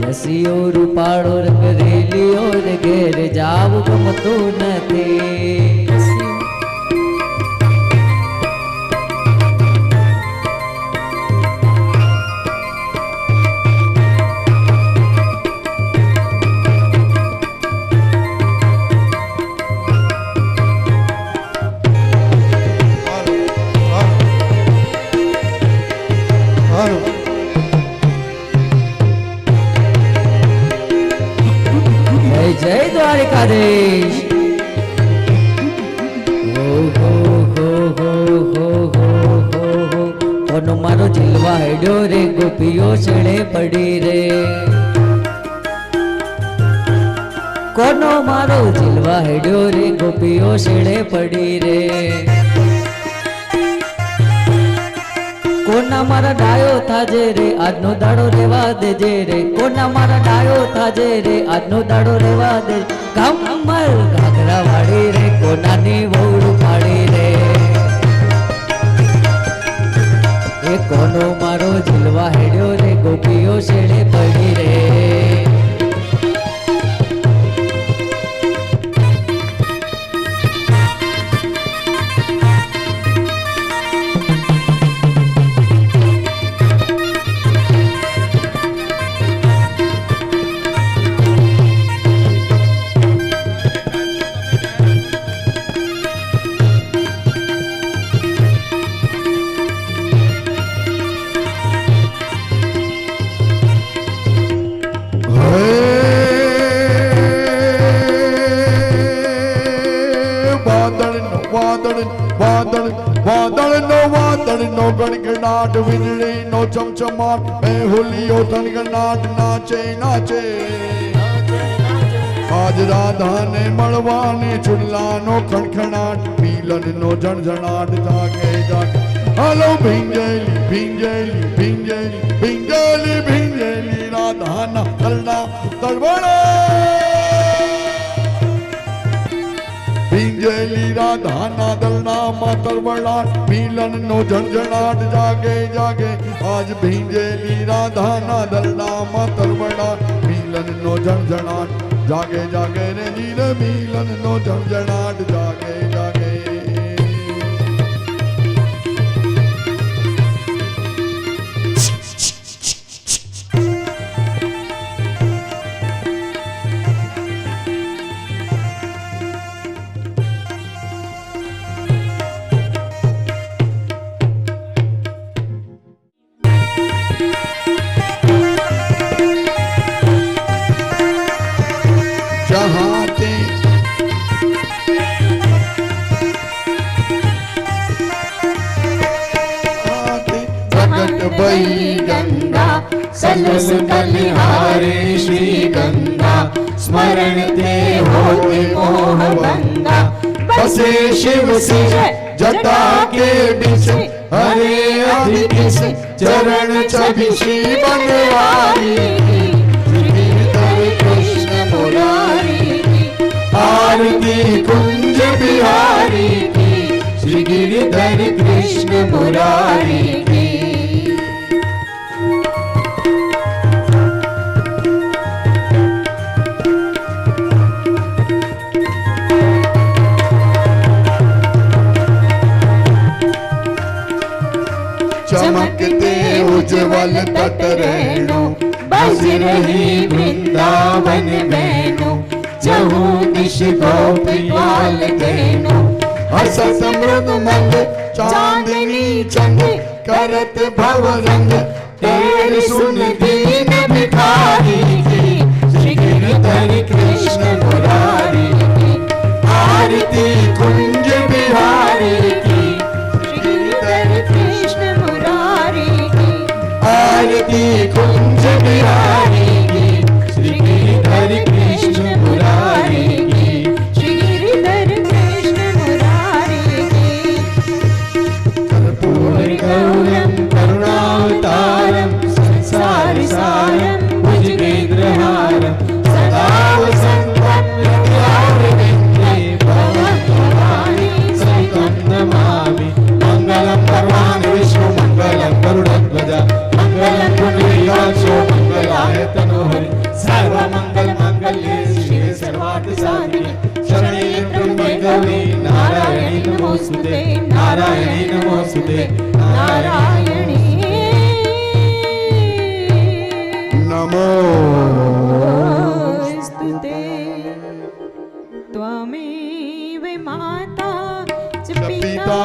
રસિયો રૂપાળો રંગ રેલિયો રે ઘેર જાવું ગમતું નથી. જય જય દ્વારકાધીશ. હો હો હો હો હો હો હો હો. કોનો મારો જીલવા હેડ્યો રે ગોપીઓ છેડે પડી રે. કોનો મારો જીલવા હેડ્યો રે ગોપીઓ છેડે પડી રે. કોના મારા ડાયો થાજે રે આજનો દાડો રેવા દેજે રે. કોના મારા ડાયો થાજે રે આજનો દાડો રેવા દે. કમર ઘાઘરા વાળી રે કોનાની વહુડું પાડી રે. એ કોનો મારો ઝીલવા હેડ્યો રે ગોપીઓ શેડે પડી રે. વાદળનો ગણગણાટ વીજળીનો ચમચમાટ મેહુલિયો થનગનાટ નાચે નાચે આજ રાધાને મળવાની ચુડલાનો ખણખણાટ મિલનનો ઝણઝણાટ જાગે જાગે હાલો ભીંજેલી ભીંજેલી ભીંજેલી ભીંજેલી ભીંજેલી રાધાના તલના તળવળે ભીંજેલી રાધાના દલનામાં તરવડાટ મિલનનો ઝણઝણાટ જાગે જાગે આજ ભીંજેલી રાધાના દલનામાં તરવડાટ મિલનનો ઝણઝણાટ જાગે જાગે રે જીર મિલનનો ઝણઝણાટ જાગે જાગે बलिहारी श्री गंगा स्मरण ते होते मोह भंगा बसे शिव से जटा के बीच हरे अधिक चरण छवि श्री बनवारी श्रीधर कृष्ण मुरारी आरती कुंज बिहारी की श्री गिरिधर कृष्ण मुरारी की चमकते उज्जवल तट रेणु बज रही वृंदावन वेणु जहू दिश गोपी ग्वाल धेनु हसत मृग मंद चांदनी चंद करत भव रंग तेरे सुन दीन भिखारी की श्री गिरिधर कृष्ण मुरारी की आरती कुंज बिहारी की आरती कुंज बिहारी की श्री गिरिधर कृष्ण मुरारी की श्री गिरिधर कृष्ण मुरारी की कर्पूर गौरम करुणावतारम संसार सारम भुजगेन्द्रहारम सदा वसंतं हृदयारविन्दे भवं भवानी सहितं नमामि मंगलम भगवान् विष्णु मंगलम गरुडध्वज मंगलम पुण्डरीकाक्षो मंगलाय तनोहरि सर्वमंगल मंगल्ये शिवे सर्वार्थ साधिके शरणे त्र्यंबके गौरी नारायणी नमोस्तुते नारायणी नमोस्तुते नारायणी नमोस्तुते त्वमेव माता च पिता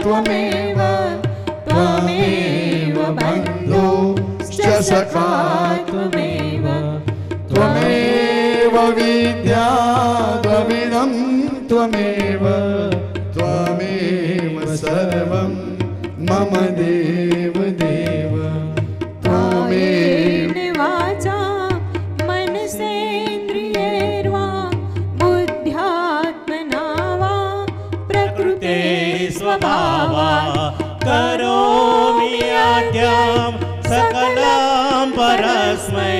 त्वमेव त्वमेव बन्धु च सखा त्वमेव त्वमेव विद्या द्रविणं त्वमेव त्वमेव सर्वं मम देव देव त्वमेव वाचा मनसेन्द्रियैर्वा बुद्ध्यात्मना वा प्रकृते स्वभावा करोमि आद्यां सकलं परस्मै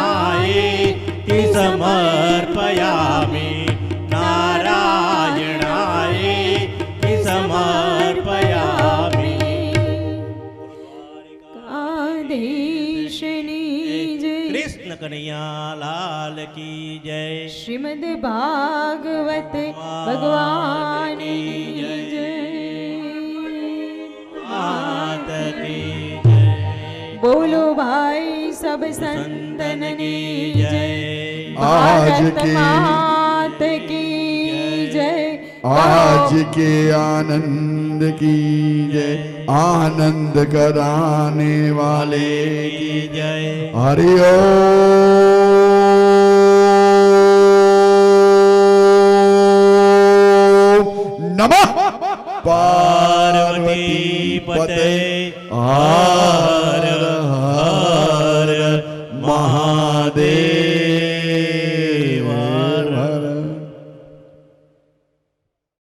नारायणायेति समर्पयामि नारायणायेति समर्पयामि आदेशनी जय कृष्ण कन्हैया लाल की जय श्रीमद् भागवत भगवान की जय मात की जय बोलो भाई सब संतन की जय आज भारत के मात की जय आज के आनंद की जय आनंद कराने वाले की जय हरि ओम नमः पार्वती पते हर हर